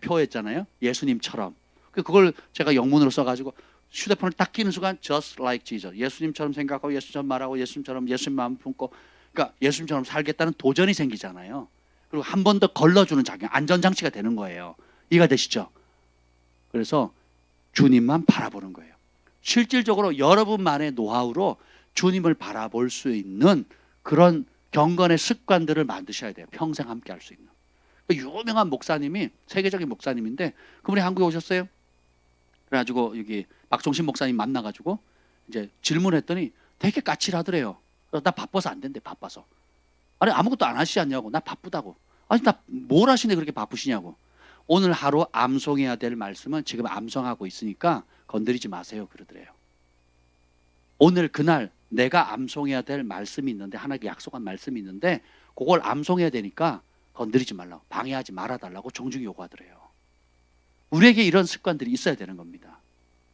표했잖아요. 예수님처럼. 그걸 제가 영문으로 써가지고 휴대폰을 딱 끼는 순간 Just like Jesus. 예수님처럼 생각하고 예수님처럼 말하고 예수님처럼 예수님 마음 품고 그러니까 예수님처럼 살겠다는 도전이 생기잖아요. 그리고 한 번 더 걸러주는 작용, 안전장치가 되는 거예요. 이해가 되시죠? 그래서 주님만 바라보는 거예요. 실질적으로 여러분만의 노하우로 주님을 바라볼 수 있는 그런 경건의 습관들을 만드셔야 돼요. 평생 함께 할 수 있는. 유명한 목사님이 세계적인 목사님인데 그분이 한국에 오셨어요. 그래가지고 여기 박종신 목사님 만나가지고 이제 질문했더니 되게 까칠하더래요. 나 바빠서 안 된대. 바빠서. 아니 아무것도 안 하시지 않냐고. 나 바쁘다고. 아니 나 뭘 하시는데 그렇게 바쁘시냐고. 오늘 하루 암송해야 될 말씀은 지금 암송하고 있으니까 건드리지 마세요 그러더래요. 오늘 그날 내가 암송해야 될 말씀이 있는데 하나님께 약속한 말씀이 있는데 그걸 암송해야 되니까 건드리지 말라고 방해하지 말아달라고 정중히 요구하더래요. 우리에게 이런 습관들이 있어야 되는 겁니다.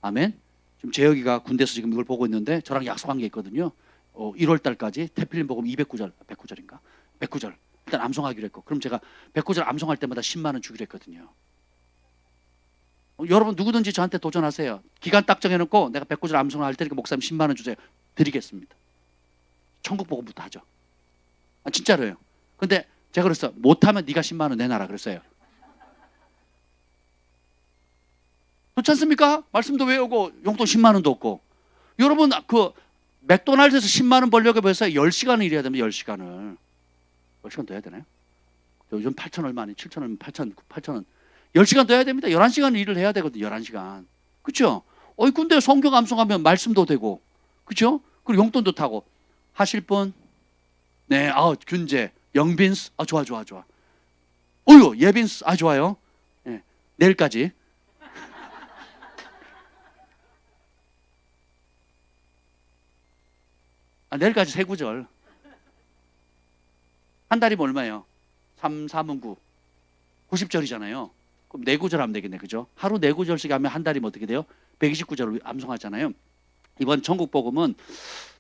아멘. 지금 재혁이가 군대에서 지금 이걸 보고 있는데 저랑 약속한 게 있거든요. 1월 달까지 태필린 복음 200구절 100구절인가 100구절 일단 암송하기로 했고 그럼 제가 100구절 암송할 때마다 10만 원 주기로 했거든요. 여러분 누구든지 저한테 도전하세요. 기간 딱 정해놓고 내가 100구절 암송을 할 테니까 목사님 10만 원 주세요. 드리겠습니다. 천국 복음부터 하죠. 진짜로요. 근데 제가 그랬어요. 못하면 네가 10만 원 내놔라 그랬어요. 그렇지 않습니까? 말씀도 외우고 용돈 10만 원도 없고. 여러분 그 맥도날드에서 10만 원 벌려고 해서 10시간을 일해야 됩니다. 10시간을. 10시간 더 해야 되나요? 요즘 8천 얼마 아니 7천 얼마 8천 10시간 더 해야 됩니다. 11시간 일을 해야 되거든요. 11시간. 그렇죠? 근데 성경 암송하면 말씀도 되고. 그렇죠? 그리고 용돈도 타고. 하실 분? 네. 균재, 영빈스. 좋아. 예빈스. 좋아요. 네. 내일까지. 내일까지 3구절. 한 달이면 얼마예요? 3, 4문 9. 90절이잖아요. 그럼 4구절 하면 되겠네. 그죠? 하루 4구절씩 하면 한 달이면 어떻게 돼요? 129절을 암송하잖아요. 이번 천국 복음은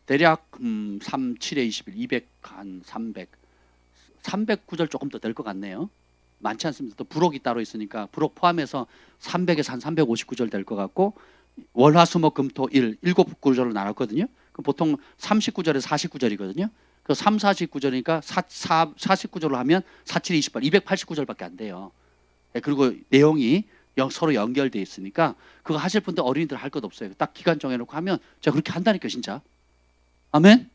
대략 3, 7에 21, 200, 한 300. 300구절 조금 더 될 것 같네요. 많지 않습니다. 또 부록이 따로 있으니까 부록 포함해서 300에서 한 359절 될 것 같고 월화수목금토일 7구절로 나눴거든요. 그럼 보통 39절에서 49절이거든요. 그 3, 49절이니까 49절로 하면 4, 7, 28, 289절밖에 안 돼요. 그리고 내용이 서로 연결되어 있으니까 그거 하실 분들 어린이들 할 것 없어요. 딱 기간 정해놓고 하면 제가 그렇게 한다니까 진짜. 아멘?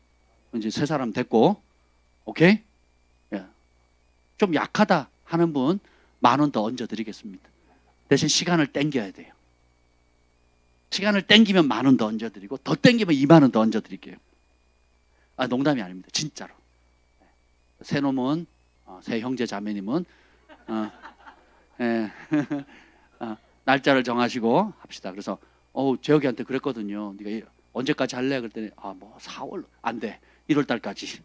이제 세 사람 됐고 오케이? 좀 약하다 하는 분 10,000원 더 얹어드리겠습니다. 대신 시간을 땡겨야 돼요. 시간을 땡기면 10,000원 더 얹어드리고 더 땡기면 20,000원 더 얹어드릴게요. 아, 농담이 아닙니다. 진짜로. 새 놈은 새 형제 자매님은 예, 날짜를 정하시고 합시다. 그래서 재혁이한테 그랬거든요. 네가 언제까지 할래? 그랬더니 뭐 4월 안 돼. 1월 달까지.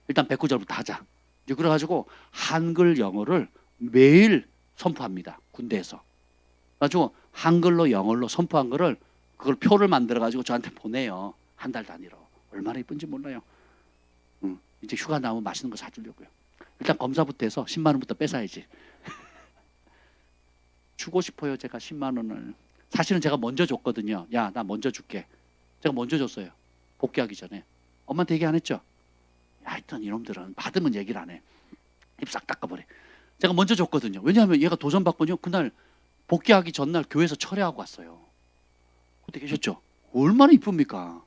일단 109절부터 하자. 이제 그래가지고 한글 영어를 매일 선포합니다. 군대에서. 그래가지고 한글로 영어로 선포한 거를 그걸 표를 만들어가지고 저한테 보내요. 한 달 단위로. 얼마나 이쁜지 몰라요. 이제 휴가 나오면 맛있는 거 사주려고요. 일단 검사부터 해서 10만 원부터 뺏어야지. 주고 싶어요. 제가 10만 원을. 사실은 제가 먼저 줬거든요. 야, 나 먼저 줄게. 제가 먼저 줬어요. 복귀하기 전에. 엄마한테 얘기 안 했죠? 하여튼 이놈들은 받으면 얘기를 안 해. 입 싹 닦아버려. 제가 먼저 줬거든요. 왜냐하면 얘가 도전받거든요. 그날 복귀하기 전날 교회에서 철회하고 왔어요. 그때 계셨죠? 얼마나 이쁩니까?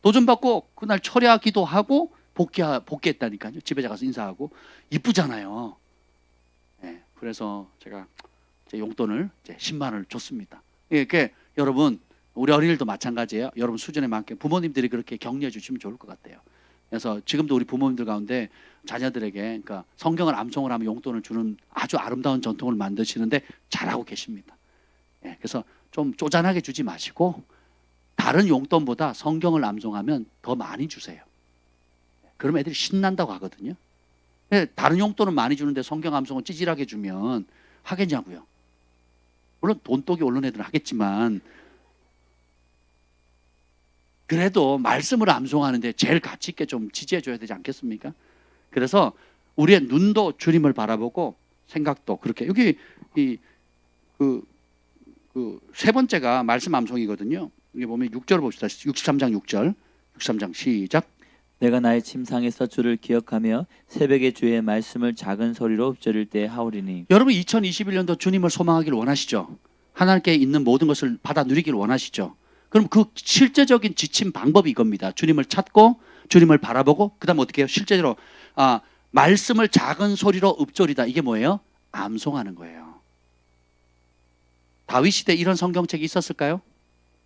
도전받고 그날 철회하기도 하고 복귀했다니까요. 집에 가서 인사하고. 이쁘잖아요. 네, 그래서 제가 제 용돈을 이제 10만 원을 줬습니다. 이렇게 여러분 우리 어린이들도 마찬가지예요. 여러분 수준에 맞게 부모님들이 그렇게 격려해 주시면 좋을 것 같아요. 그래서 지금도 우리 부모님들 가운데 자녀들에게 그러니까 성경을 암송을 하면 용돈을 주는 아주 아름다운 전통을 만드시는데 잘하고 계십니다. 예, 그래서 좀 쪼잔하게 주지 마시고 다른 용돈보다 성경을 암송하면 더 많이 주세요. 그럼 애들이 신난다고 하거든요. 다른 용돈은 많이 주는데 성경 암송은 찌질하게 주면 하겠냐고요. 물론 돈독이 옳은 애들은 하겠지만 그래도 말씀을 암송하는데 제일 가치 있게 좀 지지해 줘야 되지 않겠습니까? 그래서 우리의 눈도 주님을 바라보고 생각도 그렇게. 여기 세 번째가 말씀 암송이거든요. 여기 보면 6절 봅시다. 63장 6절. 63장 시작. 내가 나의 침상에서 주를 기억하며 새벽에 주의 말씀을 작은 소리로 읊조릴 때 하오리니. 여러분 2021년도 주님을 소망하기를 원하시죠? 하나님께 있는 모든 것을 받아 누리기를 원하시죠? 그럼 그 실제적인 지침 방법이 이겁니다. 주님을 찾고 주님을 바라보고 그 다음 어떻게 해요? 실제로 말씀을 작은 소리로 읊조리다. 이게 뭐예요? 암송하는 거예요. 다윗 시대에 이런 성경책이 있었을까요?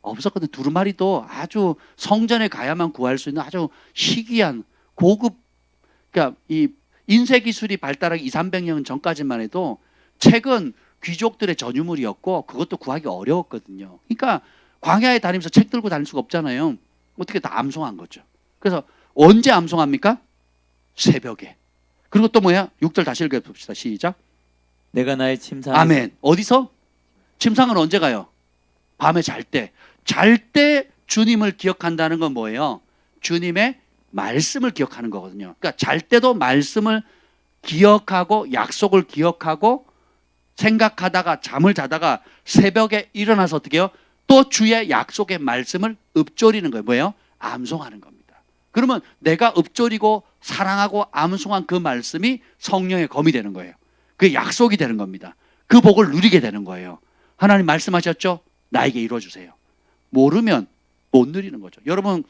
없었거든요. 두루마리도 아주 성전에 가야만 구할 수 있는 아주 희귀한 고급, 그러니까 이 인쇄 기술이 발달하기 200~300년 전까지만 해도 책은 귀족들의 전유물이었고 그것도 구하기 어려웠거든요. 그러니까 광야에 다니면서 책 들고 다닐 수가 없잖아요. 어떻게 다 암송한 거죠. 그래서 언제 암송합니까? 새벽에. 그리고 또 뭐야? 6절 다시 읽어봅시다. 시작. 내가 나의 침상에서. 아멘. 어디서? 침상은 언제 가요? 밤에 잘 때. 잘 때 주님을 기억한다는 건 뭐예요? 주님의 말씀을 기억하는 거거든요. 그러니까 잘 때도 말씀을 기억하고 약속을 기억하고 생각하다가 잠을 자다가 새벽에 일어나서 어떻게 해요? 또 주의 약속의 말씀을 읊조리는 거예요. 뭐예요? 암송하는 겁니다. 그러면 내가 읊조리고 사랑하고 암송한 그 말씀이 성령의 검이 되는 거예요. 그게 약속이 되는 겁니다. 그 복을 누리게 되는 거예요. 하나님 말씀하셨죠? 나에게 이루어주세요. 모르면 못 누리는 거죠. 여러분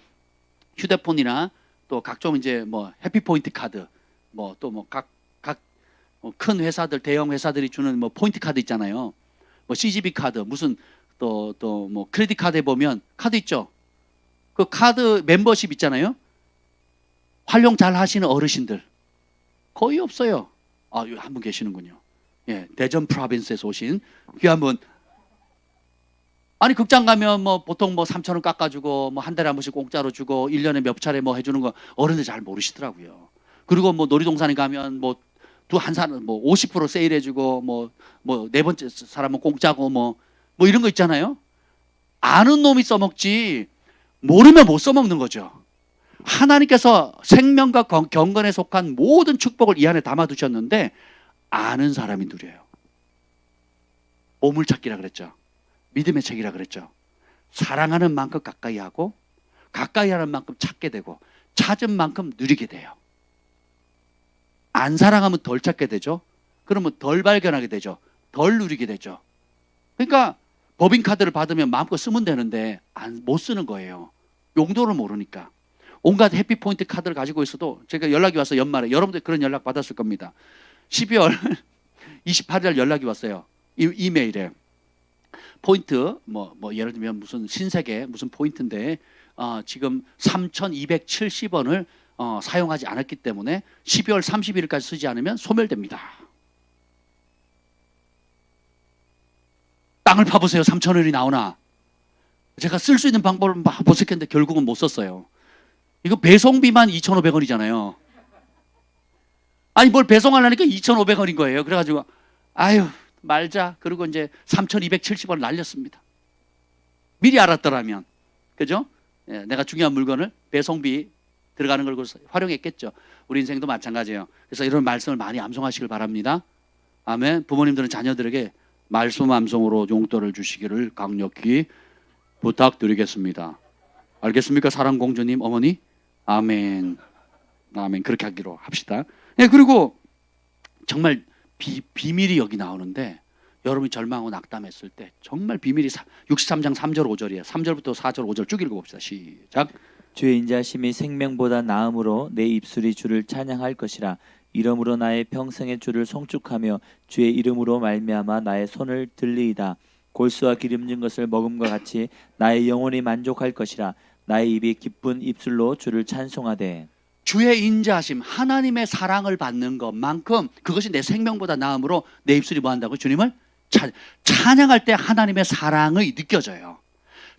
휴대폰이나 또 각종 이제 뭐 해피포인트 카드, 뭐 또 뭐 각 큰 회사들, 대형 회사들이 주는 뭐 포인트 카드 있잖아요. 뭐 CGV 카드, 무슨 또 뭐 크레딧 카드에 보면 카드 있죠. 그 카드 멤버십 있잖아요. 활용 잘 하시는 어르신들 거의 없어요. 한 분 계시는군요. 예, 대전 프로빈스에서 오신 귀한 분. 아니 극장 가면 뭐 보통 뭐 3,000원 깎아주고 뭐 한 달에 한 번씩 공짜로 주고 1년에 몇 차례 뭐 해주는 거 어른들 잘 모르시더라고요. 그리고 뭐 놀이동산에 가면 뭐 한 사람 뭐 50% 세일해주고 뭐 네 번째 사람은 공짜고 뭐 이런 거 있잖아요. 아는 놈이 써먹지 모르면 못 써먹는 거죠. 하나님께서 생명과 경건에 속한 모든 축복을 이 안에 담아두셨는데 아는 사람이 누려요. 보물찾기라 그랬죠. 믿음의 책이라 그랬죠. 사랑하는 만큼 가까이 하고 가까이 하는 만큼 찾게 되고 찾은 만큼 누리게 돼요. 안 사랑하면 덜 찾게 되죠. 그러면 덜 발견하게 되죠. 덜 누리게 되죠. 그러니까 법인카드를 받으면 마음껏 쓰면 되는데 못 쓰는 거예요. 용도를 모르니까. 온갖 해피포인트 카드를 가지고 있어도 제가 연락이 와서 연말에 여러분들 그런 연락 받았을 겁니다. 12월 28일 날 연락이 왔어요. 이메일에 포인트 뭐 예를 들면 무슨 신세계 무슨 포인트인데 지금 3,270원을 사용하지 않았기 때문에 12월 31일까지 쓰지 않으면 소멸됩니다. 땅을 파보세요. 3,000원이 나오나. 제가 쓸 수 있는 방법을 막 모색했는데 결국은 못 썼어요. 이거 배송비만 2,500원이잖아요. 아니 뭘 배송하려니까 2,500원인 거예요. 그래가지고 아유 말자. 그리고 이제 3,270원 날렸습니다. 미리 알았더라면, 그죠? 예, 내가 중요한 물건을 배송비 들어가는 걸 활용했겠죠. 우리 인생도 마찬가지예요. 그래서 이런 말씀을 많이 암송하시길 바랍니다. 아멘. 부모님들은 자녀들에게 말씀 암송으로 용돈을 주시기를 강력히 부탁드리겠습니다. 알겠습니까? 사랑공주님, 어머니? 아멘. 아멘. 그렇게 하기로 합시다. 네, 그리고 정말 비밀이 여기 나오는데 여러분이 절망하고 낙담했을 때 정말 비밀이 63장 3절 5절이에요. 3절부터 4절 5절 쭉 읽어봅시다. 시작. 주의 인자심이 생명보다 나음으로 내 입술이 주를 찬양할 것이라. 이러므로 나의 평생의 주를 송축하며 주의 이름으로 말미암아 나의 손을 들리이다. 골수와 기름진 것을 먹음과 같이 나의 영혼이 만족할 것이라. 나의 입이 기쁜 입술로 주를 찬송하되. 주의 인자하심, 하나님의 사랑을 받는 것만큼 그것이 내 생명보다 나음으로 내 입술이 뭐 한다고? 주님을 찬양할 때 하나님의 사랑이 느껴져요.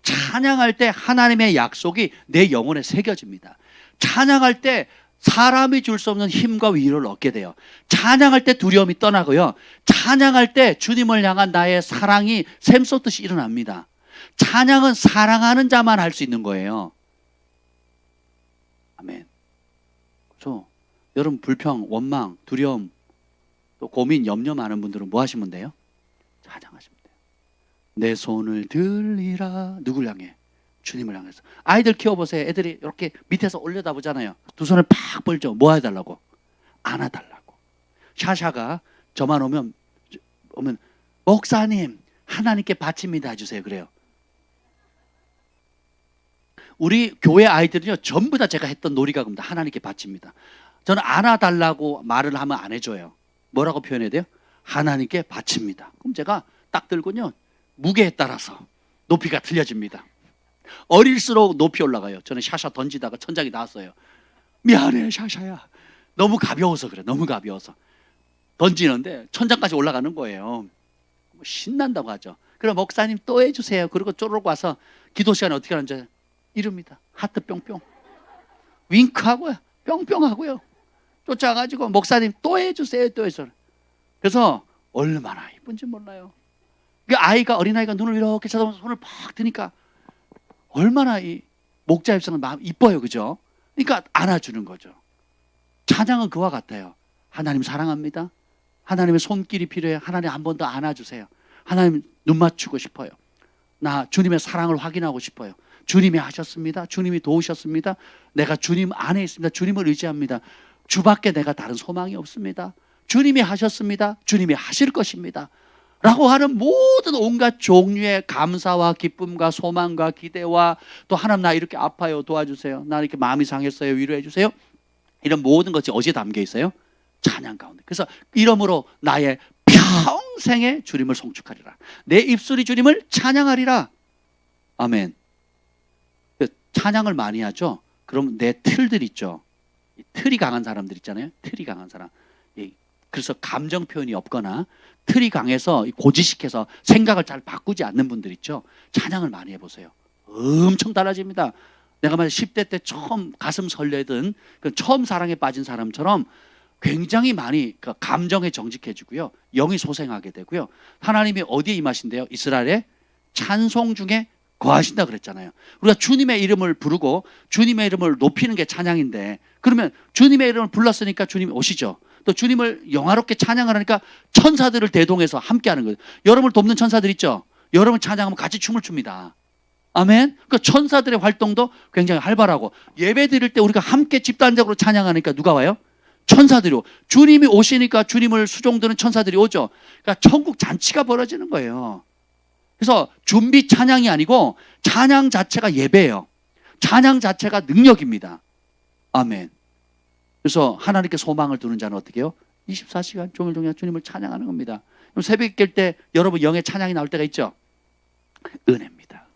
찬양할 때 하나님의 약속이 내 영혼에 새겨집니다. 찬양할 때 사람이 줄 수 없는 힘과 위로를 얻게 돼요. 찬양할 때 두려움이 떠나고요. 찬양할 때 주님을 향한 나의 사랑이 샘솟듯이 일어납니다. 찬양은 사랑하는 자만 할 수 있는 거예요. 아멘. 그렇죠? 여러분 불평, 원망, 두려움, 또 고민, 염려 많은 분들은 뭐 하시면 돼요? 찬양하시면 돼요. 내 손을 들리라. 누굴 향해? 주님을 향해서. 아이들 키워보세요. 애들이 이렇게 밑에서 올려다 보잖아요. 두 손을 팍 벌죠. 뭐 해달라고? 안아달라고. 샤샤가 저만 오면 목사님 하나님께 바칩니다 해주세요. 그래요. 우리 교회 아이들은요 전부 다 제가 했던 놀이가 그겁니다. 하나님께 바칩니다. 저는 안아달라고 말을 하면 안 해줘요. 뭐라고 표현해야 돼요? 하나님께 바칩니다. 그럼 제가 딱 들고요 무게에 따라서 높이가 틀려집니다. 어릴수록 높이 올라가요. 저는 샤샤 던지다가 천장이 나왔어요. 미안해 샤샤야. 너무 가벼워서 그래. 너무 가벼워서 던지는데 천장까지 올라가는 거예요. 신난다고 하죠. 그럼 목사님 또 해주세요. 그리고 쪼르륵 와서 기도 시간에 어떻게 하는지 이릅니다. 하트 뿅뿅 윙크하고요. 뿅뿅하고요. 쫓아가지고 목사님 또 해주세요. 또 해서 그래서 얼마나 이쁜지 몰라요. 그 아이가 어린아이가 눈을 이렇게 쳐다보면서 손을 팍 드니까 얼마나 이 목자 입성은 마음 이뻐요. 그죠? 그러니까 안아주는 거죠. 찬양은 그와 같아요. 하나님 사랑합니다. 하나님의 손길이 필요해요. 하나님 한 번 더 안아주세요. 하나님 눈 맞추고 싶어요. 나 주님의 사랑을 확인하고 싶어요. 주님이 하셨습니다. 주님이 도우셨습니다. 내가 주님 안에 있습니다. 주님을 의지합니다. 주밖에 내가 다른 소망이 없습니다. 주님이 하셨습니다. 주님이 하실 것입니다. 라고 하는 모든 온갖 종류의 감사와 기쁨과 소망과 기대와 또 하나님 나 이렇게 아파요 도와주세요. 나 이렇게 마음이 상했어요 위로해 주세요. 이런 모든 것이 어디에 담겨 있어요? 찬양 가운데. 그래서 이러므로 나의 평생에 주님을 송축하리라. 내 입술이 주님을 찬양하리라. 아멘. 찬양을 많이 하죠. 그럼 내 틀들 있죠. 틀이 강한 사람들 있잖아요. 틀이 강한 사람. 그래서 감정 표현이 없거나 틀이 강해서 고지식해서 생각을 잘 바꾸지 않는 분들 있죠. 찬양을 많이 해보세요. 엄청 달라집니다. 내가 만약 10대 때 처음 가슴 설레던 처음 사랑에 빠진 사람처럼 굉장히 많이 감정에 정직해지고요. 영이 소생하게 되고요. 하나님이 어디에 임하신대요? 이스라엘의 찬송 중에 거하신다 그랬잖아요. 우리가 주님의 이름을 부르고 주님의 이름을 높이는 게 찬양인데 그러면 주님의 이름을 불렀으니까 주님이 오시죠. 또 주님을 영화롭게 찬양을 하니까 천사들을 대동해서 함께하는 거예요. 여러분을 돕는 천사들 있죠. 여러분 찬양하면 같이 춤을 춥니다. 아멘. 그 천사들의 활동도 굉장히 활발하고 예배 드릴 때 우리가 함께 집단적으로 찬양하니까 누가 와요? 천사들이 오. 주님이 오시니까 주님을 수종드는 천사들이 오죠. 그러니까 천국 잔치가 벌어지는 거예요. 그래서 준비 찬양이 아니고 찬양 자체가 예배예요. 찬양 자체가 능력입니다. 아멘. 그래서 하나님께 소망을 두는 자는 어떻게 해요? 24시간 종일종일 주님을 찬양하는 겁니다. 그럼 새벽에 깰 때 여러분 영의 찬양이 나올 때가 있죠. 은혜입니다.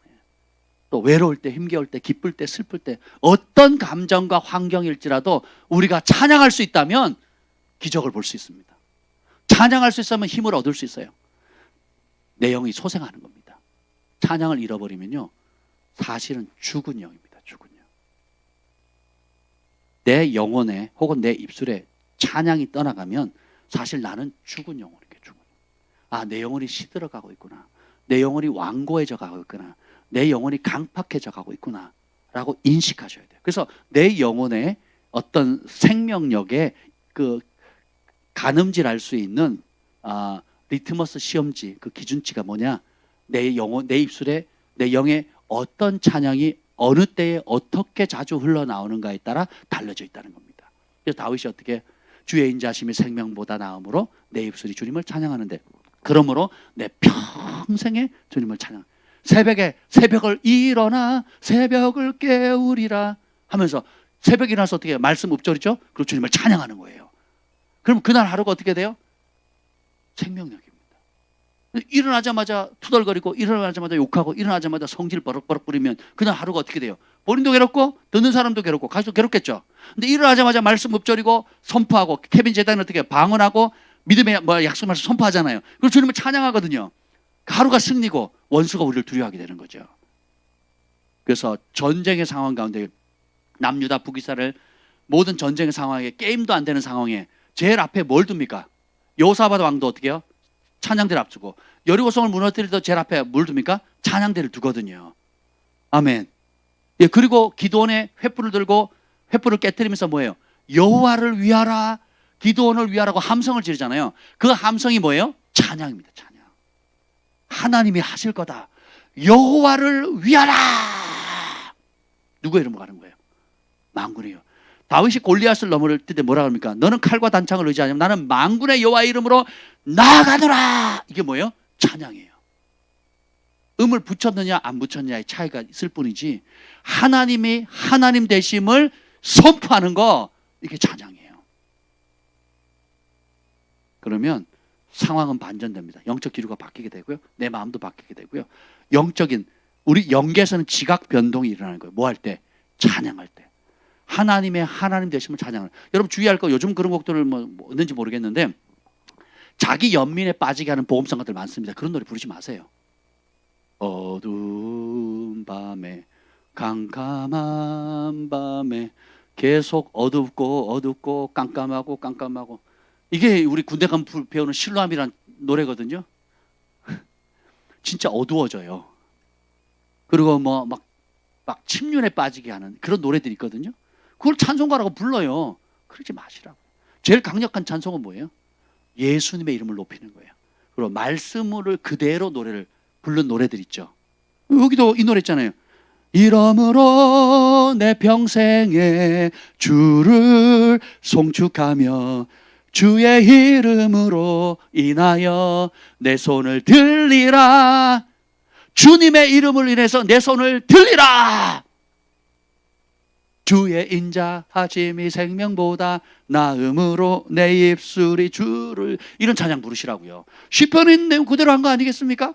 또 외로울 때, 힘겨울 때, 기쁠 때, 슬플 때 어떤 감정과 환경일지라도 우리가 찬양할 수 있다면 기적을 볼 수 있습니다. 찬양할 수 있으면 힘을 얻을 수 있어요. 내 영이 소생하는 겁니다. 찬양을 잃어버리면요, 사실은 죽은 영입니다. 죽은 영. 내 영혼에 혹은 내 입술에 찬양이 떠나가면 사실 나는 죽은 영혼이에요. 죽은 영. 아, 내 영혼이 시들어가고 있구나. 내 영혼이 완고해져 가고 있구나. 내 영혼이 강팍해져 가고 있구나 라고 인식하셔야 돼요. 그래서 내 영혼의 어떤 생명력에 그 가늠질할 수 있는 리트머스 시험지, 그 기준치가 뭐냐, 내 영혼, 내 입술에 내 영에 어떤 찬양이 어느 때에 어떻게 자주 흘러나오는가에 따라 달라져 있다는 겁니다. 그래서 다윗이 어떻게 주의 인자심이 생명보다 나음으로 내 입술이 주님을 찬양하는데, 그러므로 내 평생에 주님을 찬양. 새벽을 일어나 새벽을 깨우리라 하면서 새벽에 일어나서 어떻게 해요? 말씀 읊조리죠? 그리고 주님을 찬양하는 거예요. 그럼 그날 하루가 어떻게 돼요? 생명력입니다. 일어나자마자 투덜거리고 일어나자마자 욕하고 일어나자마자 성질 버럭버럭 부리면 그날 하루가 어떻게 돼요? 본인도 괴롭고 듣는 사람도 괴롭고 가족도 괴롭겠죠. 근데 일어나자마자 말씀 읊조리고 선포하고, 케빈 제단은 어떻게 해요? 방언하고 믿음의 약속 말씀 선포하잖아요. 그리고 주님을 찬양하거든요. 하루가 승리고 원수가 우리를 두려워하게 되는 거죠. 그래서 전쟁의 상황 가운데 남유다 북이스라엘 모든 전쟁의 상황에 게임도 안 되는 상황에 제일 앞에 뭘 둡니까? 여호사밧 왕도 어떻게 해요? 찬양대를 앞두고, 여리고성을 무너뜨리도 제일 앞에 뭘 둡니까? 찬양대를 두거든요. 아멘. 예, 그리고 기드온의 횃불을 들고 횃불을 깨뜨리면서 뭐예요? 여호와를 위하라, 기드온을 위하라고 함성을 지르잖아요. 그 함성이 뭐예요? 찬양입니다. 찬양. 하나님이 하실 거다. 여호와를 위하라. 누구의 이름으로 가는 거예요? 만군이요. 다윗이 골리앗을 넘을 때 뭐라 합니까? 너는 칼과 단창을 의지하냐면 나는 만군의 여호와의 이름으로 나아가노라. 이게 뭐예요? 찬양이에요. 음을 붙였느냐 안 붙였느냐의 차이가 있을 뿐이지, 하나님이 하나님 되심을 선포하는 거, 이게 찬양이에요. 그러면 상황은 반전됩니다. 영적 기류가 바뀌게 되고요, 내 마음도 바뀌게 되고요, 영적인 우리 영계에서는 지각 변동이 일어나는 거예요. 뭐 할 때? 찬양할 때. 하나님의 하나님 되심을 찬양을. 여러분 주의할 거, 요즘 그런 곡들을 뭐 있는지 모르겠는데 자기 연민에 빠지게 하는 보험성 것들 많습니다. 그런 노래 부르지 마세요. 어두운 밤에, 깜깜한 밤에 계속 어둡고 깜깜하고 이게 우리 군대 가면 배우는 실로암이라는 노래거든요. 진짜 어두워져요. 그리고 뭐 막 침륜에 빠지게 하는 그런 노래들이 있거든요. 그걸 찬송가라고 불러요. 그러지 마시라고. 제일 강력한 찬송은 뭐예요? 예수님의 이름을 높이는 거예요. 그리고 말씀을 그대로 노래를 부른 노래들 있죠. 여기도 이 노래 있잖아요. 이러므로 내 평생에 주를 송축하며 주의 이름으로 인하여 내 손을 들리라. 주님의 이름을 인해서 내 손을 들리라. 주의 인자하심이 생명보다 나음으로 내 입술이 주를, 이런 찬양 부르시라고요. 시편의 내용 그대로 한 거 아니겠습니까?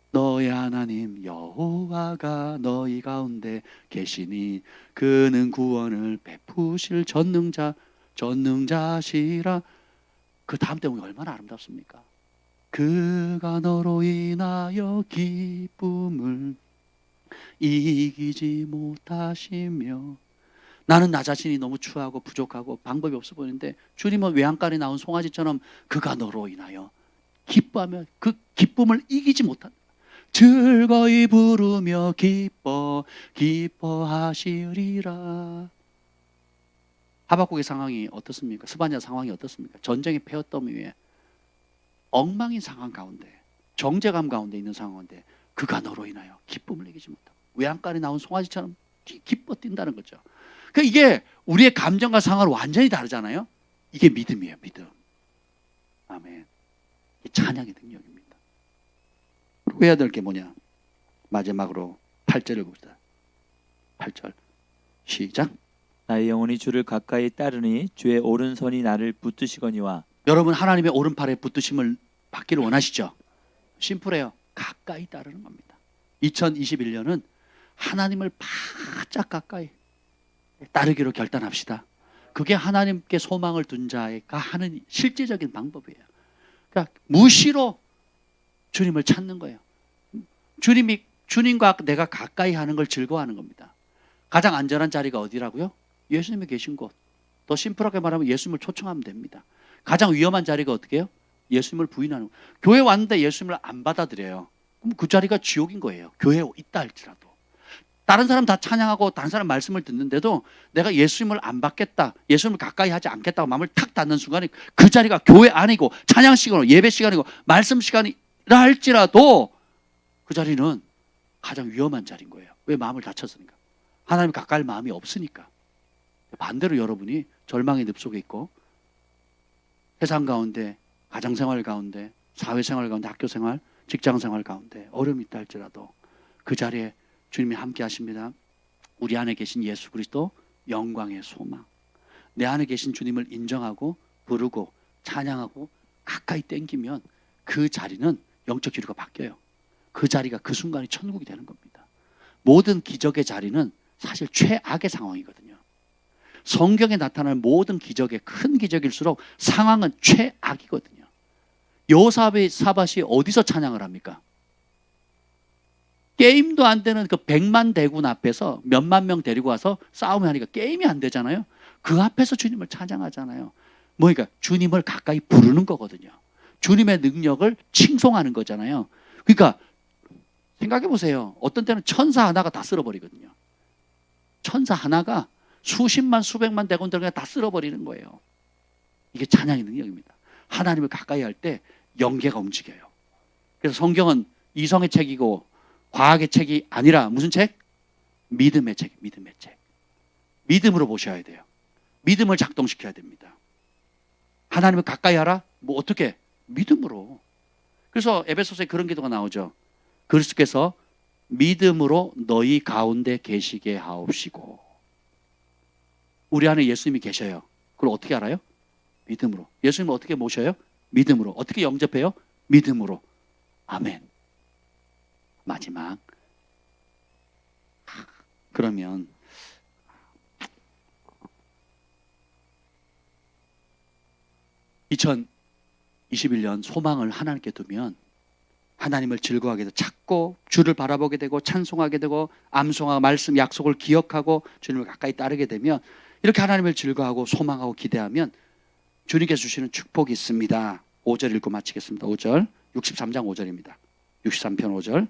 너의 하나님 여호와가 너희 가운데 계시니 그는 구원을 베푸실 전능자시라. 그 다음 대목이 얼마나 아름답습니까? 그가 너로 인하여 기쁨을 이기지 못하시며. 나는 나 자신이 너무 추하고 부족하고 방법이 없어 보이는데 주님은 외양간에 나온 송아지처럼 그가 너로 인하여 기뻐하며 그 기쁨을 이기지 못한, 즐거이 부르며 기뻐하시리라. 하박국의 상황이 어떻습니까? 스바냐 상황이 어떻습니까? 전쟁의 패였덤 위에 엉망인 상황 가운데, 정죄감 가운데 있는 상황인데 그가 너로 인하여 기쁨을 이기지 못하고 외양간에 나온 송아지처럼 기뻐 뛴다는 거죠. 그러니까 이게 우리의 감정과 상황은 완전히 다르잖아요. 이게 믿음이에요. 믿음. 아멘. 이 찬양의 능력입니다. 그리고 해야 될 게 뭐냐? 마지막으로 8절을 봅시다. 8절 시작. 나의 영혼이 주를 가까이 따르니 주의 오른손이 나를 붙드시거니와. 여러분 하나님의 오른팔에 붙드심을 받기를 원하시죠? 심플해요. 가까이 따르는 겁니다. 2021년은 하나님을 바짝 가까이 따르기로 결단합시다. 그게 하나님께 소망을 둔 자가 하는 실제적인 방법이에요. 그러니까 무시로 주님을 찾는 거예요. 주님과 내가 가까이 하는 걸 즐거워하는 겁니다. 가장 안전한 자리가 어디라고요? 예수님이 계신 곳. 더 심플하게 말하면 예수님을 초청하면 됩니다. 가장 위험한 자리가 어떻게 해요? 예수님을 부인하는 거예요. 교회 왔는데 예수님을 안 받아들여요. 그럼 그 자리가 지옥인 거예요. 교회에 있다 할지라도. 다른 사람 다 찬양하고 다른 사람 말씀을 듣는데도 내가 예수님을 안 받겠다, 예수님을 가까이 하지 않겠다고 마음을 탁 닫는 순간에 그 자리가 교회 아니고 찬양 시간이고 예배 시간이고 말씀 시간이라 할지라도 그 자리는 가장 위험한 자리인 거예요. 왜? 마음을 닫혔으니까. 하나님 가까이 할 마음이 없으니까. 반대로 여러분이 절망의 늪속에 있고 세상 가운데, 가정생활 가운데, 사회생활 가운데, 학교생활, 직장생활 가운데 어려움이 있다 할지라도 그 자리에 주님이 함께 하십니다. 우리 안에 계신 예수 그리스도 영광의 소망, 내 안에 계신 주님을 인정하고 부르고 찬양하고 가까이 땡기면 그 자리는 영적 기류가 바뀌어요. 그 자리가 그 순간이 천국이 되는 겁니다. 모든 기적의 자리는 사실 최악의 상황이거든요. 성경에 나타나는 모든 기적의 큰 기적일수록 상황은 최악이거든요. 여호사밧이 어디서 찬양을 합니까? 게임도 안 되는 그 100만 대군 앞에서 몇만 명 데리고 와서 싸움을 하니까 게임이 안 되잖아요. 그 앞에서 주님을 찬양하잖아요. 그러니까 주님을 가까이 부르는 거거든요. 주님의 능력을 칭송하는 거잖아요. 그러니까 생각해 보세요. 어떤 때는 천사 하나가 다 쓸어버리거든요. 천사 하나가 수십만 수백만 대군들을 그냥 다 쓸어버리는 거예요. 이게 찬양의 능력입니다. 하나님을 가까이 할 때 영계가 움직여요. 그래서 성경은 이성의 책이고 과학의 책이 아니라 무슨 책? 믿음의 책, 믿음의 책. 믿음으로 보셔야 돼요. 믿음을 작동시켜야 됩니다. 하나님을 가까이 하라? 뭐 어떻게? 믿음으로. 그래서 에베소서에 그런 기도가 나오죠. 그리스도께서 믿음으로 너희 가운데 계시게 하옵시고. 우리 안에 예수님이 계셔요. 그걸 어떻게 알아요? 믿음으로. 예수님을 어떻게 모셔요? 믿음으로. 어떻게 영접해요? 믿음으로. 아멘. 마지막. 그러면 (2021년) 소망을 하나님께 두면 하나님을 즐거워하게 되고 찾고 주를 바라보게 되고 찬송하게 되고 암송하고 말씀 약속을 기억하고 주님을 가까이 따르게 되면 이렇게 하나님을 즐거워하고 소망하고 기대하면 주님께서 주시는 축복이 있습니다. 5절 읽고 마치겠습니다. 5절 63장 5절입니다. 63편 5절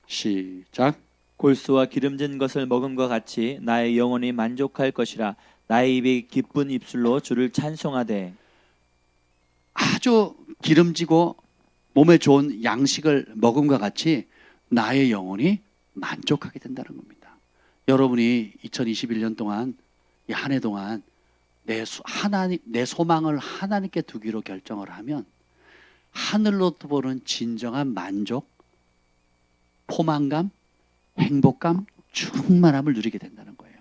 시작. 골수와 기름진 것을 먹음과 같이 나의 영혼이 만족할 것이라. 나의 입이 기쁜 입술로 주를 찬송하되. 아주 기름지고 몸에 좋은 양식을 먹음과 같이 나의 영혼이 만족하게 된다는 겁니다. 여러분이 2021년 동안 이 한 해 동안 내 소망을 하나님께 두기로 결정을 하면 하늘로부터 보는 진정한 만족, 포만감, 행복감, 충만함을 누리게 된다는 거예요.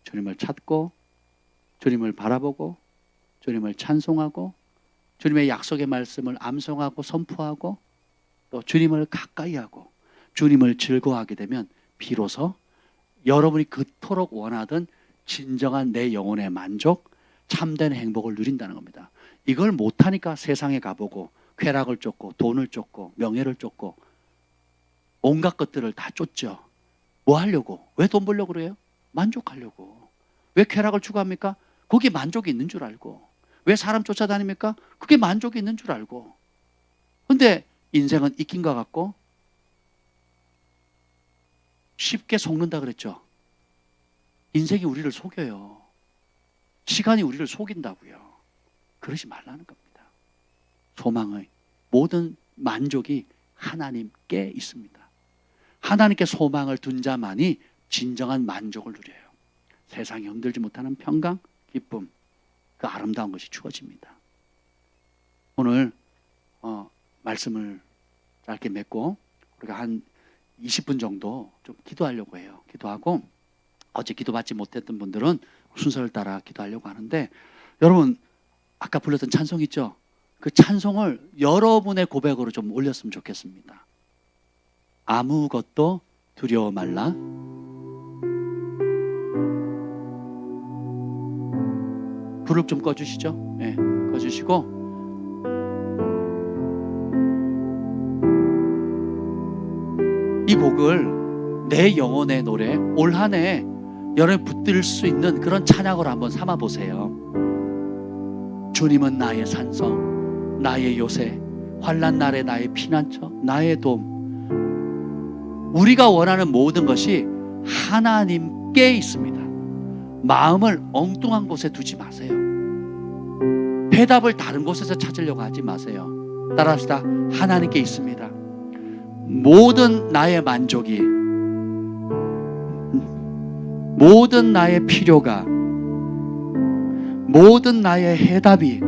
주님을 찾고 주님을 바라보고 주님을 찬송하고 주님의 약속의 말씀을 암송하고 선포하고 또 주님을 가까이 하고 주님을 즐거워하게 되면 비로소 여러분이 그토록 원하던 진정한 내 영혼의 만족, 참된 행복을 누린다는 겁니다. 이걸 못하니까 세상에 가보고 쾌락을 쫓고 돈을 쫓고 명예를 쫓고 온갖 것들을 다 쫓죠. 뭐 하려고? 왜 돈 벌려고 그래요? 만족하려고. 왜 쾌락을 추구합니까? 거기에 만족이 있는 줄 알고. 왜 사람 쫓아다닙니까? 그게 만족이 있는 줄 알고. 근데 인생은 익힌 것 같고 쉽게 속는다 그랬죠. 인생이 우리를 속여요. 시간이 우리를 속인다고요. 그러지 말라는 겁니다. 소망의 모든 만족이 하나님께 있습니다. 하나님께 소망을 둔 자만이 진정한 만족을 누려요. 세상이 흔들지 못하는 평강, 기쁨, 그 아름다운 것이 주어집니다. 오늘 말씀을 짧게 맺고 우리가 한 20분 정도 좀 기도하려고 해요. 기도하고 어제 기도받지 못했던 분들은 순서를 따라 기도하려고 하는데, 여러분 아까 불렀던 찬송 있죠? 그 찬송을 여러분의 고백으로 좀 올렸으면 좋겠습니다. 아무것도 두려워 말라. 불을 좀 꺼주시죠. 네, 꺼주시고 이 곡을 내 영혼의 노래, 올 한 해 여러분이 붙들 수 있는 그런 찬양으로 한번 삼아 보세요. 주님은 나의 산성, 나의 요새, 환난 날에 나의 피난처, 나의 도움. 우리가 원하는 모든 것이 하나님께 있습니다. 마음을 엉뚱한 곳에 두지 마세요. 해답을 다른 곳에서 찾으려고 하지 마세요. 따라합시다. 하나님께 있습니다. 모든 나의 만족이, 모든 나의 필요가, 모든 나의 해답이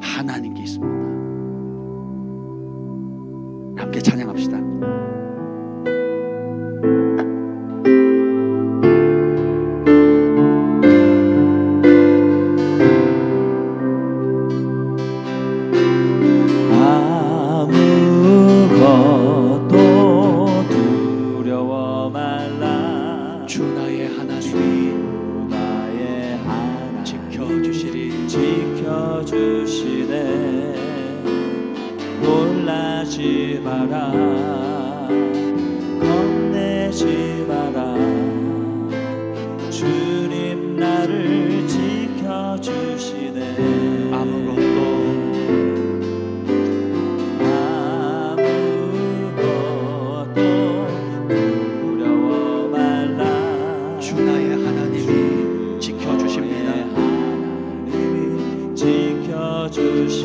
하나님께 있습니다. 함께 찬양합시다. 아무것도 두려워 말라. 주 나의 하나님이 나의 하나님 지켜주시리. 지켜주시네. 놀라지 마라, 겁내지 마라. 주님 나를 지켜주시네. 아무것도 두려워 말라. 주 나의 하나님이 지켜주십니다. 하나님이 지켜주시네.